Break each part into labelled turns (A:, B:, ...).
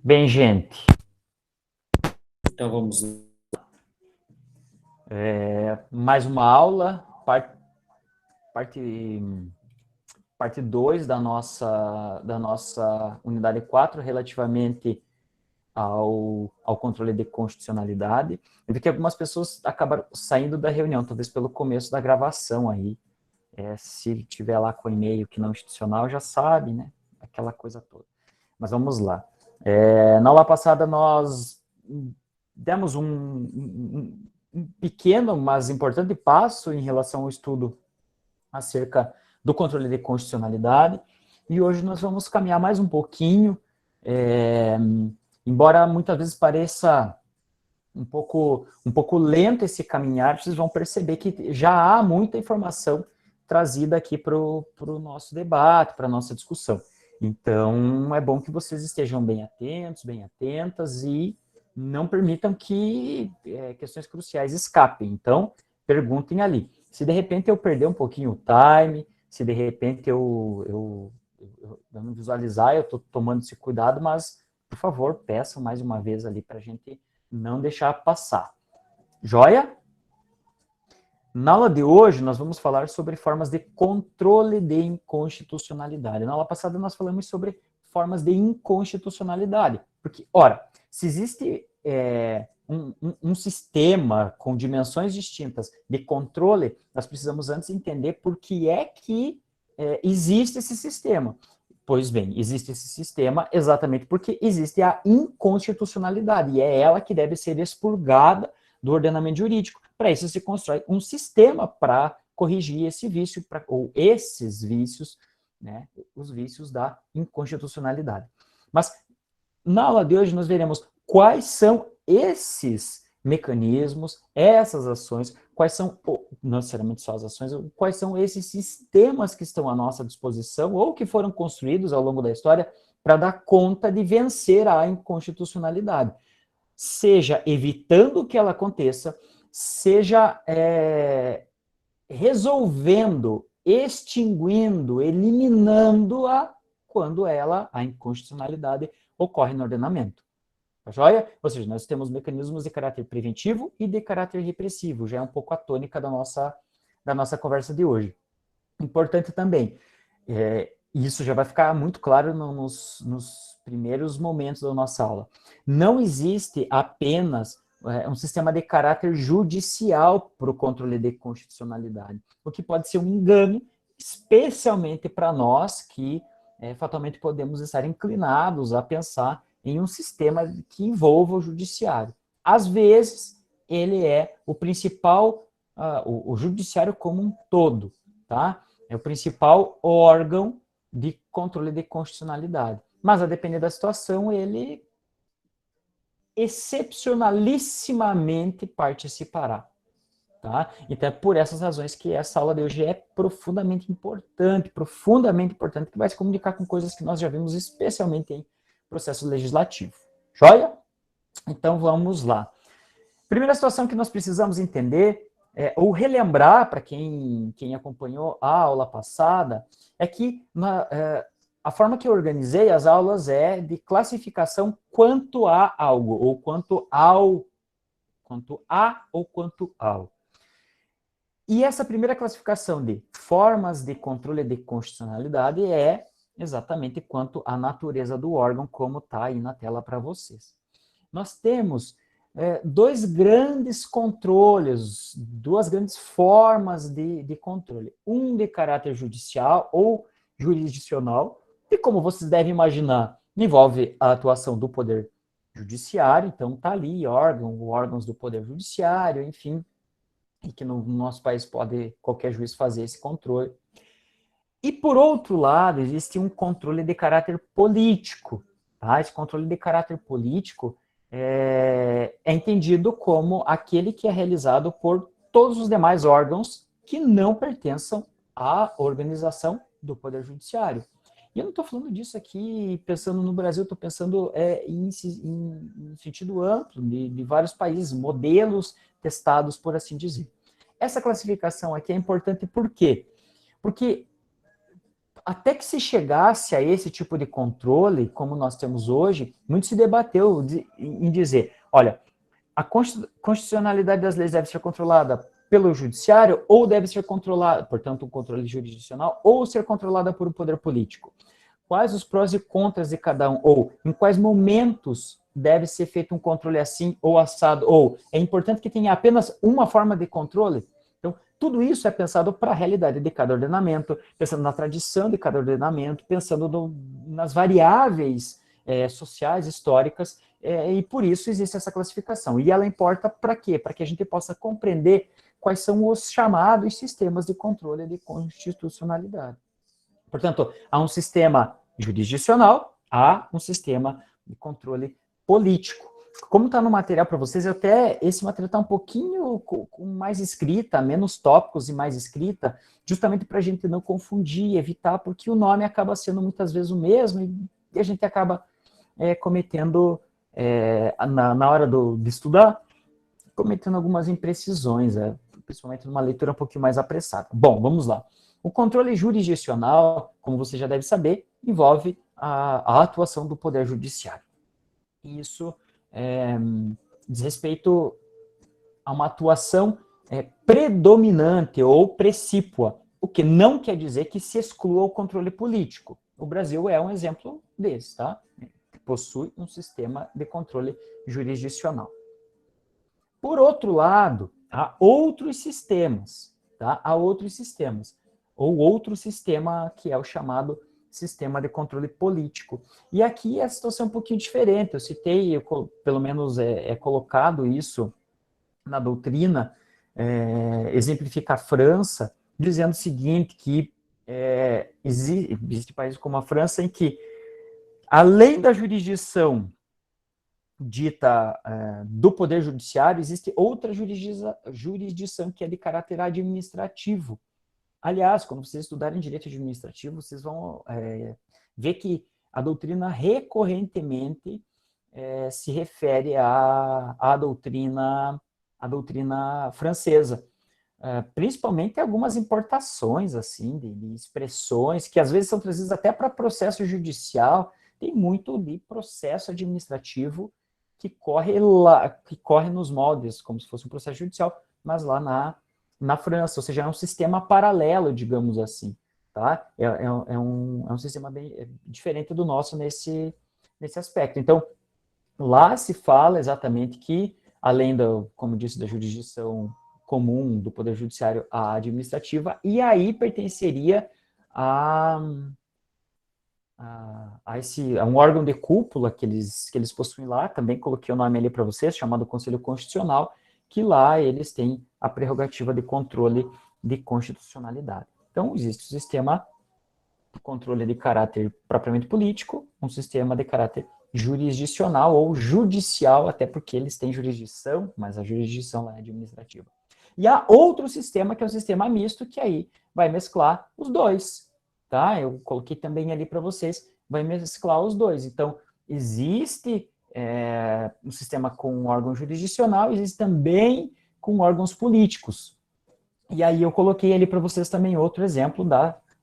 A: Bem, gente,
B: Então vamos lá.
A: mais uma aula, parte 2 da nossa unidade 4, relativamente ao controle de constitucionalidade. Eu vi que algumas pessoas acabaram saindo da reunião, talvez pelo começo da gravação aí. Se tiver lá com e-mail que não institucional, já sabe, né? Aquela coisa toda. Mas vamos lá. Na aula passada, nós demos um pequeno, mas importante passo em relação ao estudo acerca do controle de constitucionalidade, e hoje nós vamos caminhar mais um pouquinho, embora muitas vezes pareça um pouco lento esse caminhar, vocês vão perceber que já há muita informação trazida aqui para o nosso debate, para a nossa discussão. Então, é bom que vocês estejam bem atentos, bem atentas, e não permitam que questões cruciais escapem. Então, perguntem ali. Se de repente eu perder um pouquinho o time, se de repente eu não visualizar, eu estou tomando esse cuidado, mas, por favor, peçam mais uma vez ali para a gente não deixar passar. Joia? Na aula de hoje, nós vamos falar sobre formas de controle de inconstitucionalidade. Na aula passada, nós falamos sobre formas de inconstitucionalidade. Porque, ora, se existe um sistema com dimensões distintas de controle, nós precisamos antes entender por que é que existe esse sistema. Pois bem, existe esse sistema exatamente porque existe a inconstitucionalidade, e é ela que deve ser expurgada do ordenamento jurídico. Para isso se constrói um sistema para corrigir esse vício, ou esses vícios, né, os vícios da inconstitucionalidade. Mas na aula de hoje nós veremos quais são esses mecanismos, essas ações, quais são, não necessariamente só as ações, quais são esses sistemas que estão à nossa disposição ou que foram construídos ao longo da história para dar conta de vencer a inconstitucionalidade. Seja evitando que ela aconteça, seja resolvendo, extinguindo, eliminando-a quando a inconstitucionalidade ocorre no ordenamento. Tá joia? Ou seja, nós temos mecanismos de caráter preventivo e de caráter repressivo, já é um pouco a tônica da nossa conversa de hoje. Importante também, isso já vai ficar muito claro nos primeiros momentos da nossa aula. Não existe apenas um sistema de caráter judicial para o controle de constitucionalidade, o que pode ser um engano, especialmente para nós que fatalmente podemos estar inclinados a pensar em um sistema que envolva o judiciário. Às vezes, ele é o principal, o judiciário como um todo, tá? É o principal órgão de controle de constitucionalidade. Mas, a depender da situação, ele excepcionalissimamente participará. Tá? Então, é por essas razões que essa aula de hoje é profundamente importante, que vai se comunicar com coisas que nós já vimos, especialmente em processo legislativo. Joia? Então, vamos lá. Primeira situação que nós precisamos entender, ou relembrar para quem acompanhou a aula passada, é que a forma que eu organizei as aulas é de classificação quanto a algo, ou quanto ao, quanto a ou quanto ao. E essa primeira classificação de formas de controle de constitucionalidade é exatamente quanto à natureza do órgão, como está aí na tela para vocês. Nós temos dois grandes controles, duas grandes formas de controle. Um de caráter judicial ou jurisdicional, e como vocês devem imaginar, envolve a atuação do Poder Judiciário, então está ali órgãos do Poder Judiciário, enfim, e que no nosso país pode qualquer juiz fazer esse controle. E, por outro lado, existe um controle de caráter político. Tá? Esse controle de caráter político é entendido como aquele que é realizado por todos os demais órgãos que não pertençam à organização do Poder Judiciário. E eu não estou falando disso aqui pensando no Brasil, estou pensando em sentido amplo, de vários países, modelos testados, por assim dizer. Essa classificação aqui é importante por quê? Porque até que se chegasse a esse tipo de controle, como nós temos hoje, muito se debateu em dizer, olha, a constitucionalidade das leis deve ser controlada pelo judiciário ou deve ser controlada, portanto, um controle jurisdicional, ou ser controlada por um poder político. Quais os prós e contras de cada um, ou em quais momentos deve ser feito um controle assim ou assado, ou é importante que tenha apenas uma forma de controle? Então, tudo isso é pensado para a realidade de cada ordenamento, pensando na tradição de cada ordenamento, pensando nas variáveis sociais, históricas, e por isso existe essa classificação. E ela importa para quê? Para que a gente possa compreender quais são os chamados sistemas de controle de constitucionalidade. Portanto, há um sistema jurisdicional, há um sistema de controle político. Como está no material para vocês, esse material está um pouquinho com mais escrita, menos tópicos e mais escrita, justamente para a gente não confundir, evitar, porque o nome acaba sendo muitas vezes o mesmo e a gente acaba cometendo, na hora de estudar, cometendo algumas imprecisões, principalmente numa leitura um pouquinho mais apressada. Bom, vamos lá. O controle jurisdicional, como você já deve saber, envolve a atuação do Poder Judiciário. Isso diz respeito a uma atuação predominante ou precípua, o que não quer dizer que se exclua o controle político. O Brasil é um exemplo desse, tá? Possui um sistema de controle jurisdicional. Por outro lado, há outros sistemas, tá? Há outros sistemas, ou outro sistema que é o chamado sistema de controle político. E aqui a situação é um pouquinho diferente. Eu citei, pelo menos é colocado isso na doutrina, exemplifica a França, dizendo o seguinte, que existe países como a França em que, além da jurisdição dita do Poder Judiciário, existe outra jurisdição que é de caráter administrativo. Aliás, quando vocês estudarem direito administrativo, vocês vão ver que a doutrina recorrentemente se refere à doutrina francesa. Principalmente algumas importações assim de expressões que às vezes são trazidas até para processo judicial. Tem muito de processo administrativo que corre nos moldes, como se fosse um processo judicial, mas lá na França, ou seja, é um sistema paralelo, digamos assim, tá? É um sistema bem diferente do nosso nesse aspecto. Então, lá se fala exatamente que, além como disse, da jurisdição comum do Poder Judiciário à administrativa, e aí pertenceria a um órgão de cúpula que eles possuem lá, também coloquei o nome ali para vocês, chamado Conselho Constitucional, que lá eles têm a prerrogativa de controle de constitucionalidade. Então, existe o sistema de controle de caráter propriamente político, um sistema de caráter jurisdicional ou judicial, até porque eles têm jurisdição, mas a jurisdição lá é administrativa. E há outro sistema, que é o sistema misto, que aí vai mesclar os dois, tá? Eu coloquei também ali para vocês, vai mesclar os dois. Então, existe um sistema com órgão jurisdicional, existe também com órgãos políticos. E aí eu coloquei ali para vocês também outro exemplo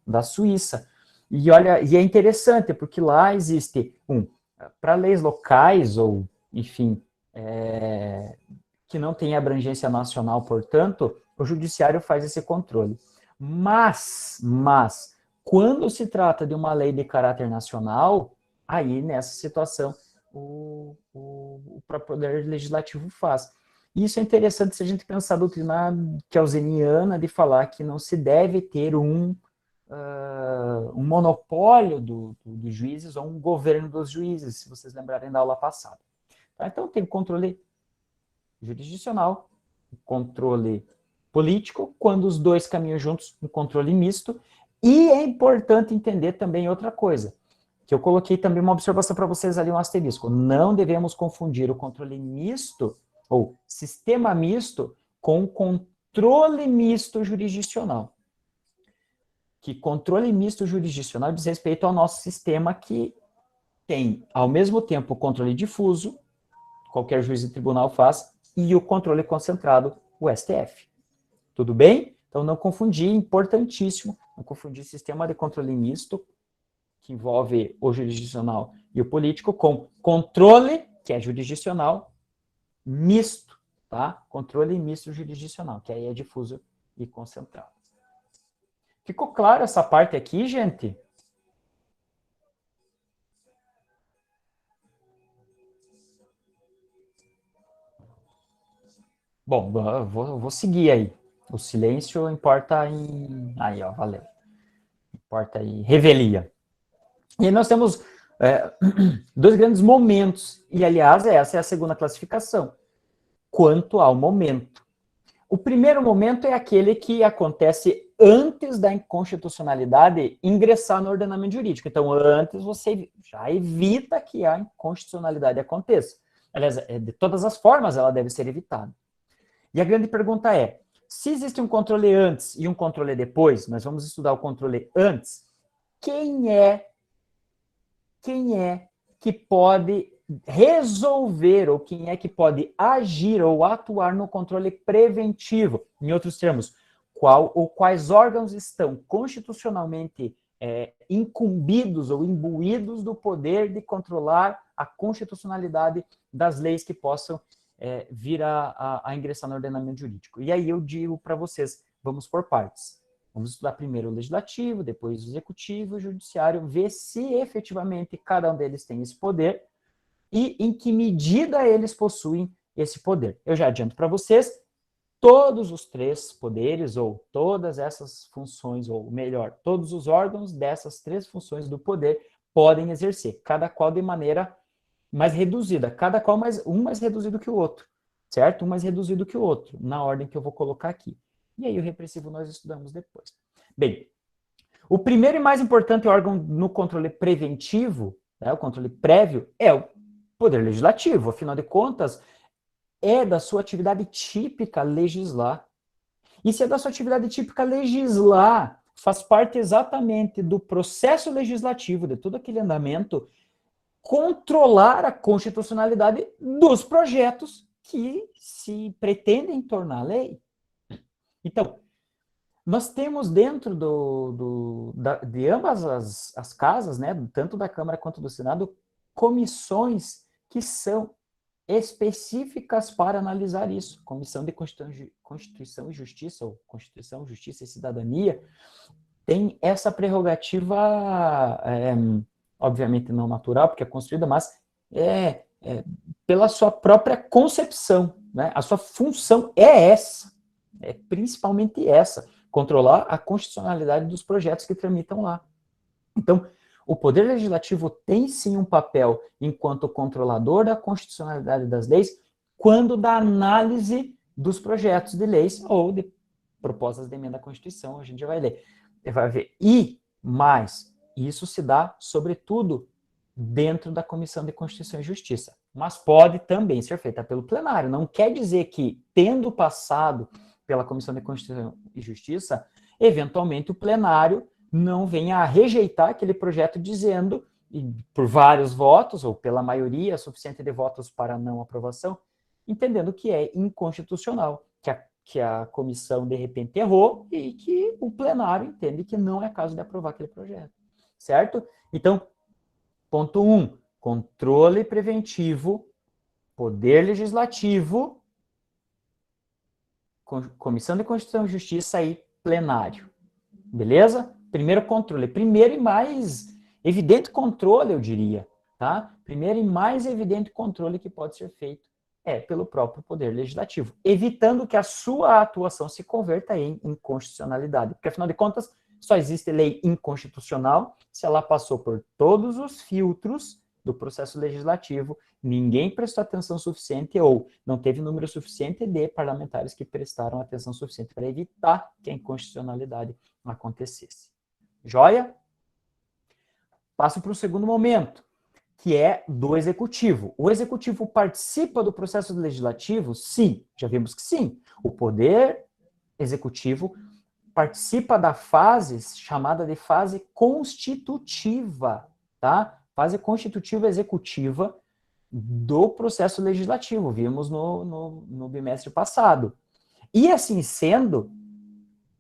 A: da Suíça. E olha, e é interessante, porque lá existe para leis locais, ou, enfim, que não tem abrangência nacional, portanto, o judiciário faz esse controle. Mas, quando se trata de uma lei de caráter nacional, aí, nessa situação, o próprio Poder Legislativo faz. E isso é interessante se a gente pensar a doutrina kelseniana de falar que não se deve ter um monopólio dos juízes ou um governo dos juízes, se vocês lembrarem da aula passada. Tá? Então, tem o controle jurisdicional, o controle político, quando os dois caminham juntos, um controle misto. E é importante entender também outra coisa, que eu coloquei também uma observação para vocês ali, um asterisco. Não devemos confundir o controle misto, ou sistema misto, com o controle misto jurisdicional. Que controle misto jurisdicional diz respeito ao nosso sistema que tem, ao mesmo tempo, o controle difuso, qualquer juiz de tribunal faz, e o controle concentrado, o STF. Tudo bem? Então, não confundir, importantíssimo, não confundir sistema de controle misto, que envolve o jurisdicional e o político, com controle, que é jurisdicional, misto, tá? Controle misto jurisdicional, que aí é difuso e concentrado. Ficou claro essa parte aqui, gente? Bom, eu vou seguir aí. O silêncio importa em... Aí, ó, valeu. Importa em revelia. E aí nós temos dois grandes momentos. E, aliás, essa é a segunda classificação. Quanto ao momento. O primeiro momento é aquele que acontece antes da inconstitucionalidade ingressar no ordenamento jurídico. Então, antes você já evita que a inconstitucionalidade aconteça. Aliás, de todas as formas, ela deve ser evitada. E a grande pergunta é, se existe um controle antes e um controle depois, nós vamos estudar o controle antes, quem é que pode resolver, ou quem é que pode agir ou atuar no controle preventivo? Em outros termos, qual ou quais órgãos estão constitucionalmente incumbidos ou imbuídos do poder de controlar a constitucionalidade das leis que possam vir a ingressar no ordenamento jurídico. E aí eu digo para vocês, vamos por partes. Vamos estudar primeiro o legislativo, depois o executivo e o judiciário, ver se efetivamente cada um deles tem esse poder e em que medida eles possuem esse poder. Eu já adianto para vocês, todos os três poderes, ou todas essas funções, ou melhor, todos os órgãos dessas três funções do poder podem exercer, cada qual de maneira mais reduzida, cada qual um mais reduzido que o outro, certo? Um mais reduzido que o outro, na ordem que eu vou colocar aqui. E aí o repressivo nós estudamos depois. Bem, o primeiro e mais importante órgão no controle preventivo, né, o controle prévio, é o Poder Legislativo. Afinal de contas, é da sua atividade típica legislar. E se é da sua atividade típica legislar, faz parte exatamente do processo legislativo, de todo aquele andamento, controlar a constitucionalidade dos projetos que se pretendem tornar lei. Então, nós temos dentro de ambas as casas, né, tanto da Câmara quanto do Senado, comissões que são específicas para analisar isso. Comissão de Constituição e Justiça, ou Constituição, Justiça e Cidadania, tem essa prerrogativa, obviamente não natural, porque é construída, mas pela sua própria concepção, né? A sua função é essa, é principalmente essa, controlar a constitucionalidade dos projetos que tramitam lá. Então, o Poder Legislativo tem sim um papel enquanto controlador da constitucionalidade das leis, quando da análise dos projetos de leis ou de propostas de emenda à Constituição, a gente já vai ler. Vai ver. E mais, isso se dá, sobretudo, dentro da Comissão de Constituição e Justiça. Mas pode também ser feita pelo plenário. Não quer dizer que, tendo passado pela Comissão de Constituição e Justiça, eventualmente o plenário não venha a rejeitar aquele projeto dizendo, por vários votos, ou pela maioria suficiente de votos para não aprovação, entendendo que é inconstitucional, que a comissão, de repente, errou e que o plenário entende que não é caso de aprovar aquele projeto, certo? Então, ponto 1, controle preventivo, poder legislativo, Comissão de Constituição e Justiça e plenário. Beleza? Primeiro controle. Primeiro e mais evidente controle, eu diria. Tá? Primeiro e mais evidente controle que pode ser feito é pelo próprio Poder Legislativo, evitando que a sua atuação se converta em inconstitucionalidade. Porque, afinal de contas, só existe lei inconstitucional se ela passou por todos os filtros do processo legislativo, ninguém prestou atenção suficiente ou não teve número suficiente de parlamentares que prestaram atenção suficiente para evitar que a inconstitucionalidade acontecesse. Joia? Passo para o segundo momento, que é do Executivo. O Executivo participa do processo legislativo? Sim, já vimos que sim. O Poder Executivo participa da fase chamada de fase constitutiva, tá? Fase constitutiva executiva do processo legislativo, vimos no bimestre passado. E assim sendo,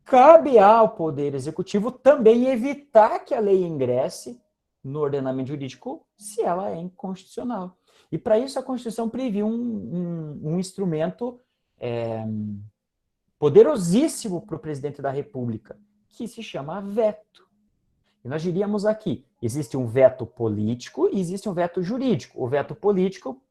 A: cabe ao Poder Executivo também evitar que a lei ingresse no ordenamento jurídico se ela é inconstitucional. E para isso a Constituição previu um instrumento poderosíssimo para o presidente da República, que se chama veto. E nós diríamos aqui, existe um veto político e existe um veto jurídico. O veto político,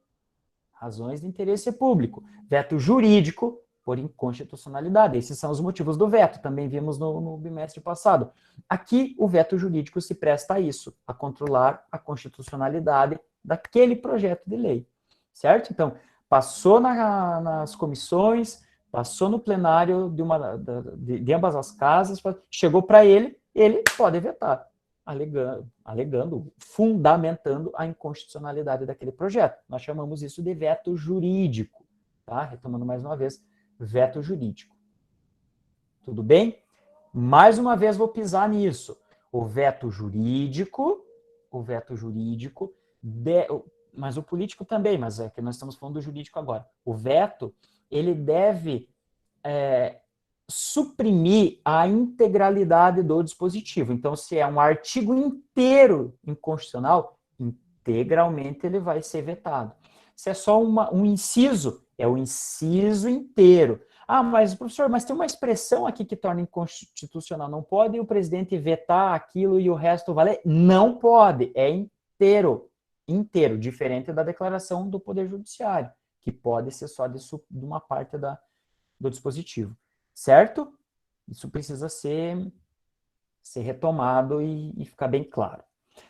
A: razões de interesse público. Veto jurídico, por inconstitucionalidade. Esses são os motivos do veto, também vimos no bimestre passado. Aqui, o veto jurídico se presta a isso, a controlar a constitucionalidade daquele projeto de lei, certo? Então, passou nas comissões, passou no plenário de ambas as casas, chegou para ele pode vetar, alegando, fundamentando a inconstitucionalidade daquele projeto. Nós chamamos isso de veto jurídico, tá? Retomando mais uma vez, veto jurídico. Tudo bem? Mais uma vez vou pisar nisso. O veto jurídico, mas o político também, mas é que nós estamos falando do jurídico agora. O veto, ele deve suprimir a integralidade do dispositivo. Então, se é um artigo inteiro inconstitucional, integralmente ele vai ser vetado. Se é só um inciso, é o inciso inteiro. Ah, mas, professor, mas tem uma expressão aqui que torna inconstitucional. Não pode o presidente vetar aquilo e o resto valer? Não pode, é inteiro, diferente da declaração do Poder Judiciário, que pode ser só de uma parte do dispositivo, certo? Isso precisa ser retomado e ficar bem claro.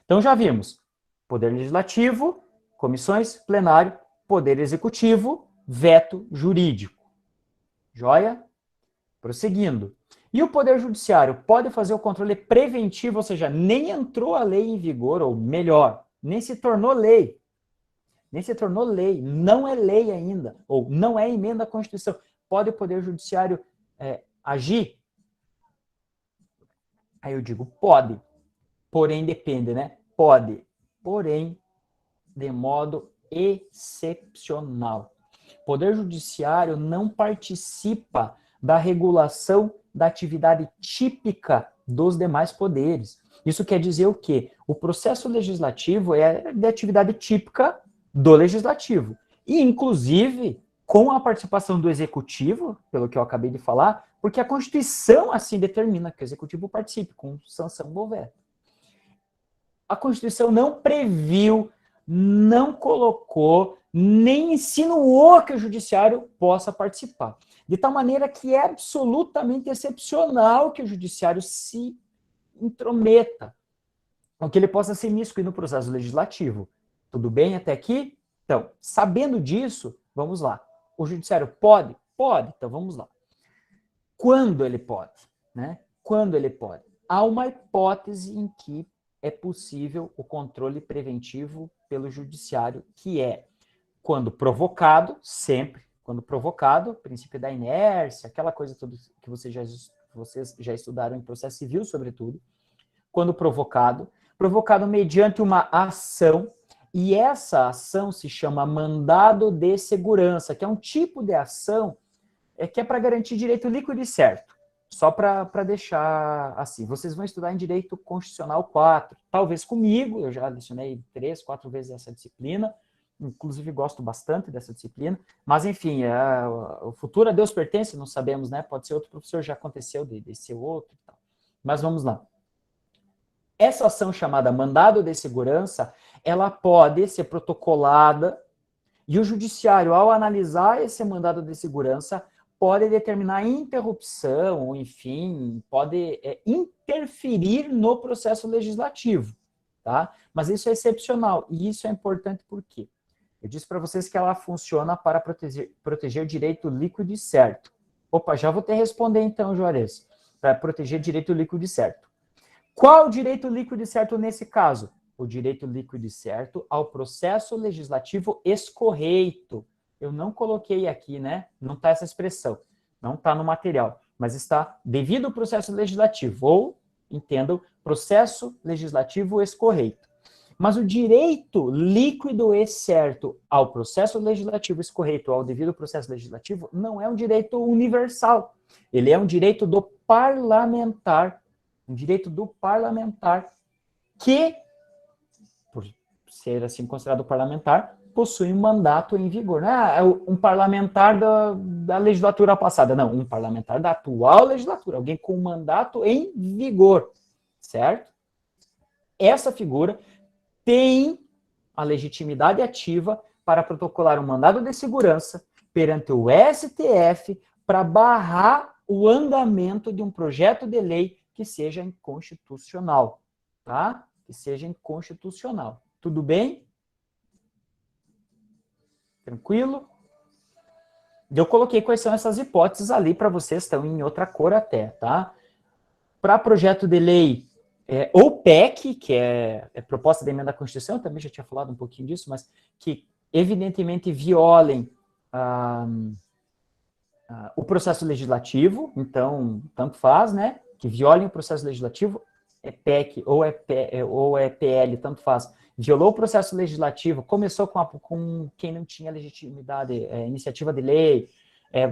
A: Então, já vimos Poder Legislativo, comissões, plenário, Poder Executivo, veto jurídico. Joia? Prosseguindo. E o Poder Judiciário pode fazer o controle preventivo, ou seja, nem entrou a lei em vigor, ou melhor, nem se tornou lei. Não é lei ainda, ou não é emenda à Constituição. Pode o Poder Judiciário agir? Aí eu digo, pode. Porém, depende, né? Pode. Porém, de modo excepcional. O Poder Judiciário não participa da regulação da atividade típica dos demais poderes. Isso quer dizer o quê? O processo legislativo é de atividade típica do legislativo. E, inclusive, com a participação do executivo, pelo que eu acabei de falar, porque a Constituição assim determina que o executivo participe com sanção do veto. A Constituição não previu, não colocou, nem insinuou que o judiciário possa participar. De tal maneira que é absolutamente excepcional que o judiciário se intrometa, ou que ele possa ser imiscuído no processo legislativo. Tudo bem até aqui? Então, sabendo disso, vamos lá. O judiciário pode? Pode. Então, vamos lá. Quando ele pode? Né? Quando ele pode? Há uma hipótese em que é possível o controle preventivo pelo judiciário, que é quando provocado, sempre, quando provocado, princípio da inércia, aquela coisa toda que vocês já estudaram em processo civil, sobretudo, quando provocado mediante uma ação, e essa ação se chama mandado de segurança, que é um tipo de ação que é para garantir direito líquido e certo. Só para deixar assim, vocês vão estudar em Direito Constitucional 4, talvez comigo, eu já lecionei 3, 4 vezes essa disciplina, inclusive gosto bastante dessa disciplina, mas enfim, o futuro a Deus pertence, não sabemos, né? Pode ser outro professor, já aconteceu de ser outro e tal. Mas vamos lá. Essa ação chamada mandado de segurança, ela pode ser protocolada e o judiciário, ao analisar esse mandado de segurança, pode determinar a interrupção, ou enfim, pode interferir no processo legislativo, tá? Mas isso é excepcional, e isso é importante por quê? Eu disse para vocês que ela funciona para proteger o direito líquido e certo. Opa, já vou te responder então, Juarez, para proteger direito líquido e certo. Qual o direito líquido e certo nesse caso? O direito líquido e certo ao processo legislativo escorreito. Eu não coloquei aqui, né? Não está essa expressão, não está no material, mas está devido ao processo legislativo, ou, entendam, processo legislativo escorreito. Mas o direito líquido e certo ao processo legislativo escorreito, ao devido processo legislativo, não é um direito universal. Ele é um direito do parlamentar, um direito do parlamentar que, por ser assim considerado parlamentar, possui um mandato em vigor. Não é um parlamentar da legislatura passada, não, um parlamentar da atual legislatura, alguém com mandato em vigor, certo? Essa figura tem a legitimidade ativa para protocolar um mandado de segurança perante o STF para barrar o andamento de um projeto de lei que seja inconstitucional, tá? Que seja inconstitucional. Tudo bem? Tranquilo? Eu coloquei quais são essas hipóteses ali para vocês, estão em outra cor até, tá? Para projeto de lei ou PEC, que é proposta de emenda à Constituição, também já tinha falado um pouquinho disso, mas que evidentemente violem o processo legislativo, então, tanto faz, né? Que violem o processo legislativo, é PEC ou é PL, tanto faz. Violou o processo legislativo, começou com quem não tinha legitimidade, iniciativa de lei,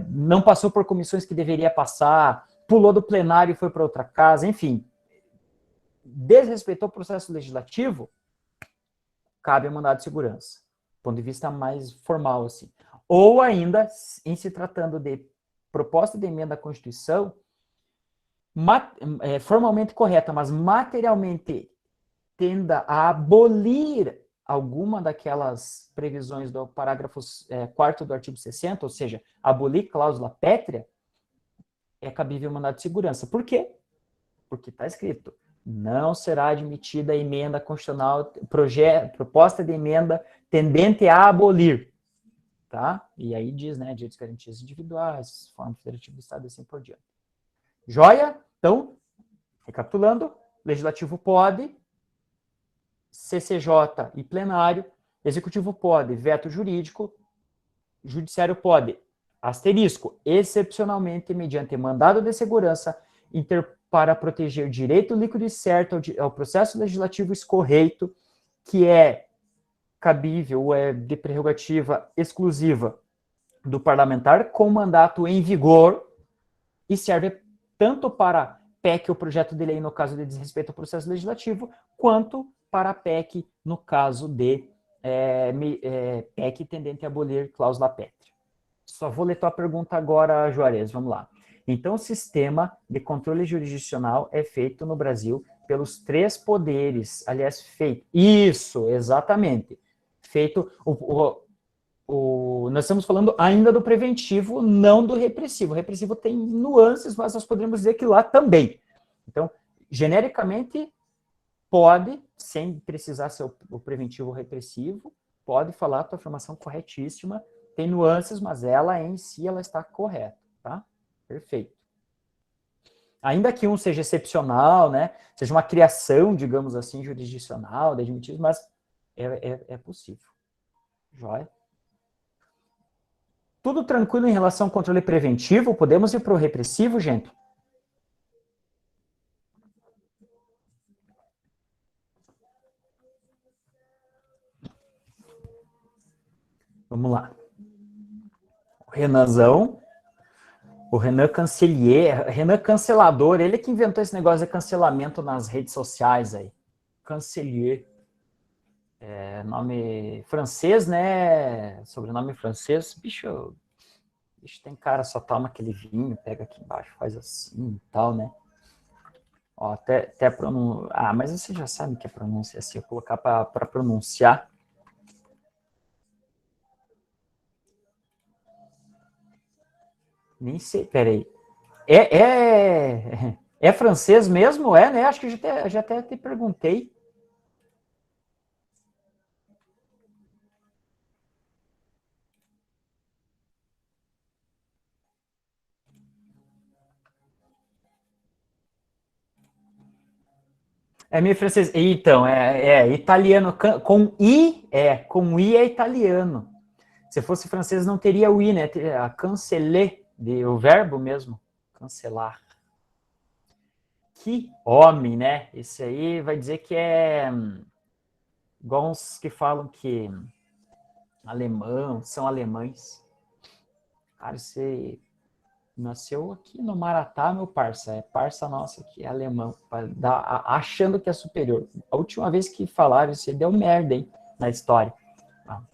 A: não passou por comissões que deveria passar, pulou do plenário e foi para outra casa, enfim. Desrespeitou o processo legislativo, cabe o mandado de segurança, do ponto de vista mais formal, assim. Ou ainda, em se tratando de proposta de emenda à Constituição, formalmente correta, mas materialmente tenda a abolir alguma daquelas previsões do parágrafo 4º do artigo 60, ou seja, abolir cláusula pétrea, é cabível mandado de segurança. Por quê? Porque está escrito, não será admitida emenda constitucional, proposta de emenda tendente a abolir, tá? E aí diz, né, direitos e garantias individuais, forma federativa do Estado e assim por diante. Joia? Então, recapitulando, legislativo pode, CCJ e plenário, executivo pode, veto jurídico, judiciário pode, asterisco, excepcionalmente, mediante mandado de segurança, para proteger direito líquido e certo ao processo legislativo escorreito, que é cabível ou é de prerrogativa exclusiva do parlamentar, com mandato em vigor, e serve tanto para PEC, o projeto de lei, no caso de desrespeito ao processo legislativo, quanto para a PEC, no caso de PEC tendente a abolir cláusula pétrea. Só vou ler tua pergunta agora, Juarez, vamos lá. Então, o sistema de controle jurisdicional é feito no Brasil pelos 3 poderes, aliás, feito. Isso, exatamente. Feito, nós estamos falando ainda do preventivo, não do repressivo. O repressivo tem nuances, mas nós poderíamos dizer que lá também. Então, genericamente, pode, sem precisar ser o preventivo ou repressivo, pode falar a tua afirmação corretíssima, tem nuances, mas ela em si, ela está correta, tá? Perfeito. Ainda que um seja excepcional, né? Seja uma criação, digamos assim, jurisdicional, de admitidos, mas é possível. Joia? Tudo tranquilo em relação ao controle preventivo? Podemos ir para o repressivo, gente? Vamos lá. O Renanzão, o Renan Cancelier, Renan Cancelador, ele que inventou esse negócio de cancelamento nas redes sociais aí. Cancelier. Nome francês, né? Sobrenome francês. Bicho, tem cara, só toma aquele vinho, pega aqui embaixo, faz assim e tal, né? Ó, até pronunciar. Ah, mas você já sabe que é pronúncia assim. Eu vou colocar para pronunciar. Nem sei, peraí. É francês mesmo? É, né? Acho que já até te perguntei. É meio francês. Então, italiano. Com I é italiano. Se fosse francês, não teria o I, né? A canceler, o verbo mesmo. Cancelar. Que homem, né? Esse aí vai dizer que é igual uns que falam que alemão, são alemães. Cara, esse Nasceu aqui no Maratá, meu parça. É parça nossa aqui, é alemão. Achando que é superior. A última vez que falaram isso aí deu merda, hein? Na história.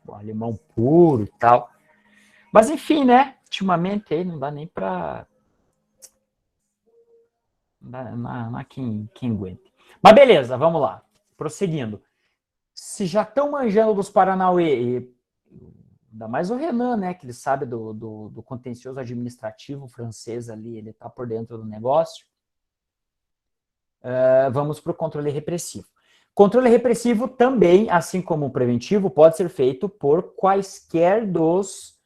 A: O alemão puro e tal. Mas enfim, né? Ultimamente aí não dá nem pra. Não há quem aguente. Mas beleza, vamos lá. Prosseguindo. Se já estão manjando dos Paranauê, ainda mais o Renan, né? Que ele sabe do contencioso administrativo francês ali, ele está por dentro do negócio. Vamos para o controle repressivo. Controle repressivo também, assim como o preventivo, pode ser feito por quaisquer dos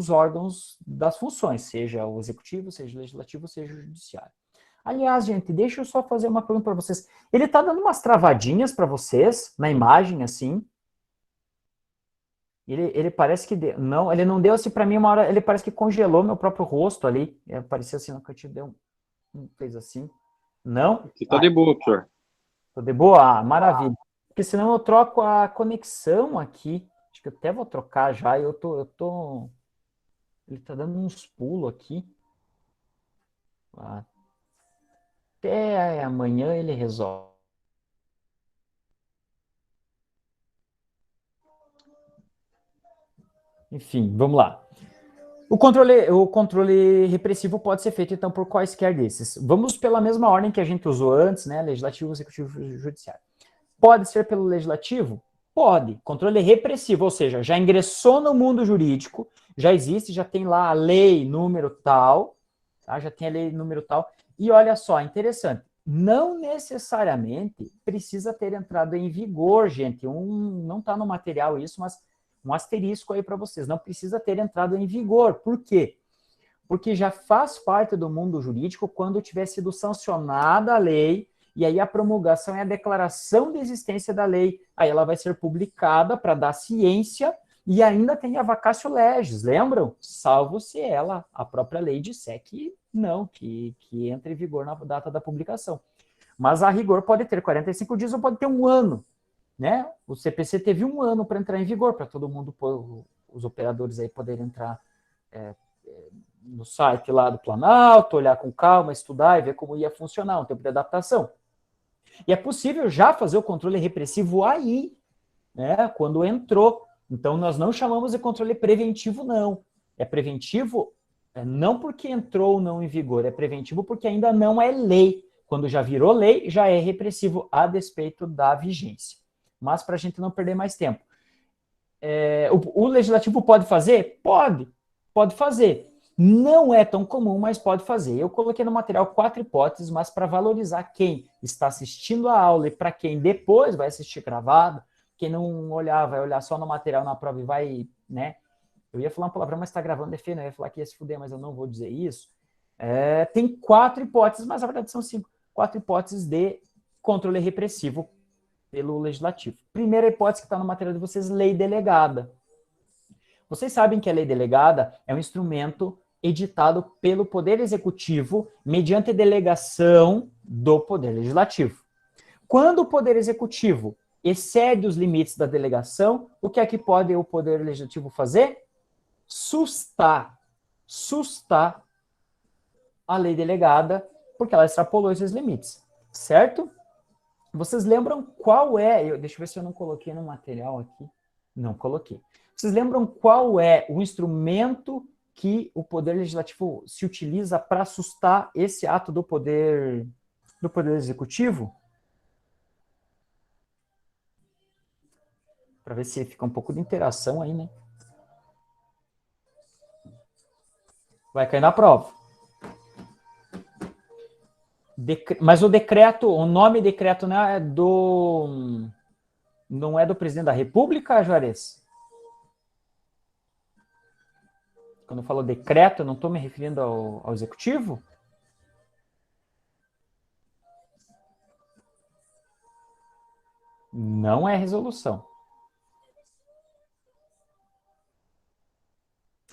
A: órgãos das funções, seja o executivo, seja o legislativo, seja o judiciário. Aliás, gente, deixa eu só fazer uma pergunta para vocês. Ele está dando umas travadinhas para vocês na imagem, assim. Ele parece que deu. Não, ele não deu assim para mim uma hora. Ele parece que congelou meu próprio rosto ali. Parecia assim, no cantinho, deu fez assim. Não?
B: Aqui tá de boa, professor.
A: Tô de boa? Ah, maravilha. Porque senão eu troco a conexão aqui. Acho que eu até vou trocar já. Ele tá dando uns pulos aqui. Até amanhã ele resolve. Enfim, vamos lá. O controle repressivo pode ser feito, então, por quaisquer desses. Vamos pela mesma ordem que a gente usou antes, né? Legislativo, executivo e judiciário. Pode ser pelo legislativo? Pode. Controle repressivo, ou seja, já ingressou no mundo jurídico, já existe, já tem lá a lei número tal, tá? Já tem a lei número tal. E olha só, interessante. Não necessariamente precisa ter entrado em vigor, gente. Não está no material isso, mas um asterisco aí para vocês. Não precisa ter entrado em vigor. Por quê? Porque já faz parte do mundo jurídico quando tiver sido sancionada a lei, e aí a promulgação é a declaração de existência da lei. Aí ela vai ser publicada para dar ciência e ainda tem a vacatio legis, lembram? Salvo se ela, a própria lei, disser que não, que entra em vigor na data da publicação. Mas a rigor pode ter 45 dias ou pode ter um ano, né? O CPC teve um ano para entrar em vigor, para todo mundo, os operadores aí poderem entrar no site lá do Planalto, olhar com calma, estudar e ver como ia funcionar, um tempo de adaptação. E é possível já fazer o controle repressivo aí, né, quando entrou. Então, nós não chamamos de controle preventivo, não. É preventivo não porque entrou ou não em vigor, é preventivo porque ainda não é lei. Quando já virou lei, já é repressivo a despeito da vigência. Mas para a gente não perder mais tempo. O legislativo pode fazer? Pode fazer. Não é tão comum, mas pode fazer. Eu coloquei no material 4 hipóteses, mas para valorizar quem está assistindo a aula e para quem depois vai assistir gravado, quem não olhar, vai olhar só no material na prova e vai, né? Eu ia falar uma palavra, mas está gravando defeito, eu ia falar que ia se fuder, mas eu não vou dizer isso. Tem 4 hipóteses, mas na verdade são 5. 4 hipóteses de controle repressivo pelo legislativo. Primeira hipótese que está no material de vocês, lei delegada. Vocês sabem que a lei delegada é um instrumento editado pelo Poder Executivo mediante delegação do Poder Legislativo. Quando o Poder Executivo excede os limites da delegação, o que é que pode o Poder Legislativo fazer? Sustar a lei delegada, porque ela extrapolou esses limites, certo? Vocês lembram qual é? Deixa eu ver se eu não coloquei no material aqui. Não coloquei. Vocês lembram qual é o instrumento que o Poder Legislativo se utiliza para sustar esse ato do Poder Executivo? Para ver se fica um pouco de interação aí, né? Vai cair na prova. Mas o decreto, o nome decreto não é do presidente da República, Juarez? Quando eu falo decreto, eu não estou me referindo ao executivo? Não é resolução.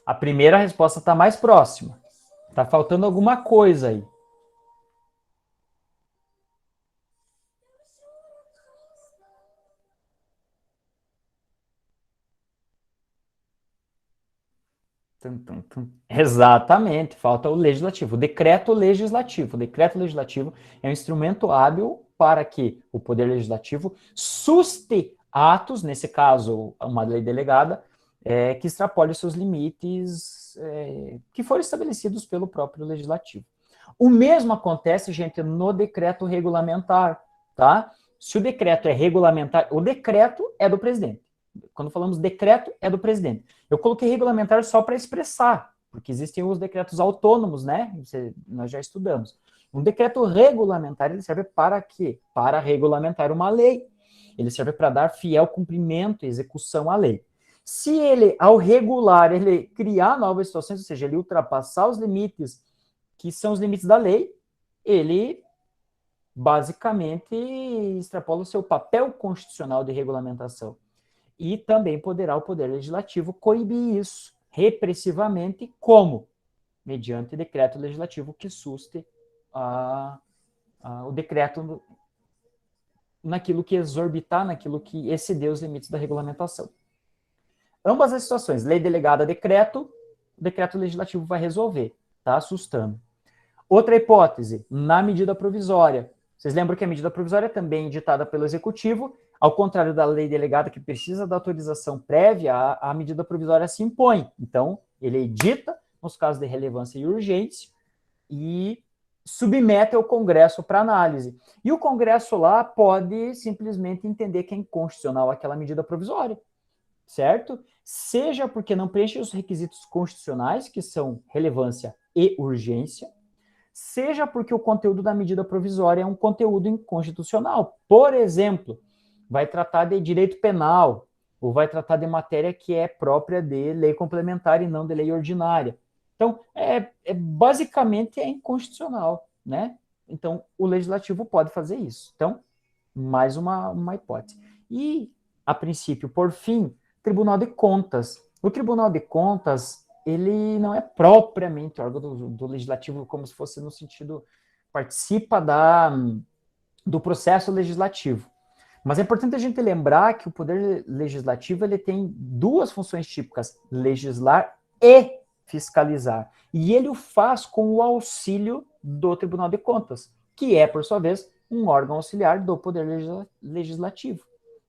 A: A primeira resposta está mais próxima. Está faltando alguma coisa aí. Exatamente, falta o legislativo. O decreto legislativo. O decreto legislativo é um instrumento hábil para que o poder legislativo suste atos, nesse caso, uma lei delegada, que extrapole os seus limites que foram estabelecidos pelo próprio legislativo. O mesmo acontece, gente, no decreto regulamentar, tá? Se o decreto é regulamentar, o decreto é do presidente. Quando falamos decreto, é do presidente. Eu coloquei regulamentar só para expressar, porque existem os decretos autônomos, né? Nós já estudamos. Um decreto regulamentar, ele serve para quê? Para regulamentar uma lei. Ele serve para dar fiel cumprimento e execução à lei. Se ele, ao regular, ele criar novas situações, ou seja, ele ultrapassar os limites que são os limites da lei, ele basicamente extrapola o seu papel constitucional de regulamentação. E também poderá o Poder Legislativo coibir isso repressivamente, como? Mediante decreto legislativo que suste o decreto naquilo que exorbitar, naquilo que exceder os limites da regulamentação. Ambas as situações, lei delegada, decreto, o decreto legislativo vai resolver, tá assustando. Outra hipótese, na medida provisória. Vocês lembram que a medida provisória é também editada pelo Executivo, ao contrário da lei delegada, que precisa da autorização prévia, a medida provisória se impõe. Então, ele edita, nos casos de relevância e urgência, e submete ao Congresso para análise. E o Congresso lá pode simplesmente entender que é inconstitucional aquela medida provisória, certo? Seja porque não preenche os requisitos constitucionais, que são relevância e urgência, seja porque o conteúdo da medida provisória é um conteúdo inconstitucional. Por exemplo, vai tratar de direito penal, ou vai tratar de matéria que é própria de lei complementar e não de lei ordinária. Então, basicamente é inconstitucional, né? Então, o legislativo pode fazer isso. Então, mais uma hipótese. E, a princípio, por fim, Tribunal de Contas. O Tribunal de Contas, ele não é propriamente órgão do legislativo, como se fosse no sentido, participa do processo legislativo. Mas é importante a gente lembrar que o poder legislativo ele tem duas funções típicas, legislar e fiscalizar. E ele o faz com o auxílio do Tribunal de Contas, que é, por sua vez, um órgão auxiliar do poder legislativo.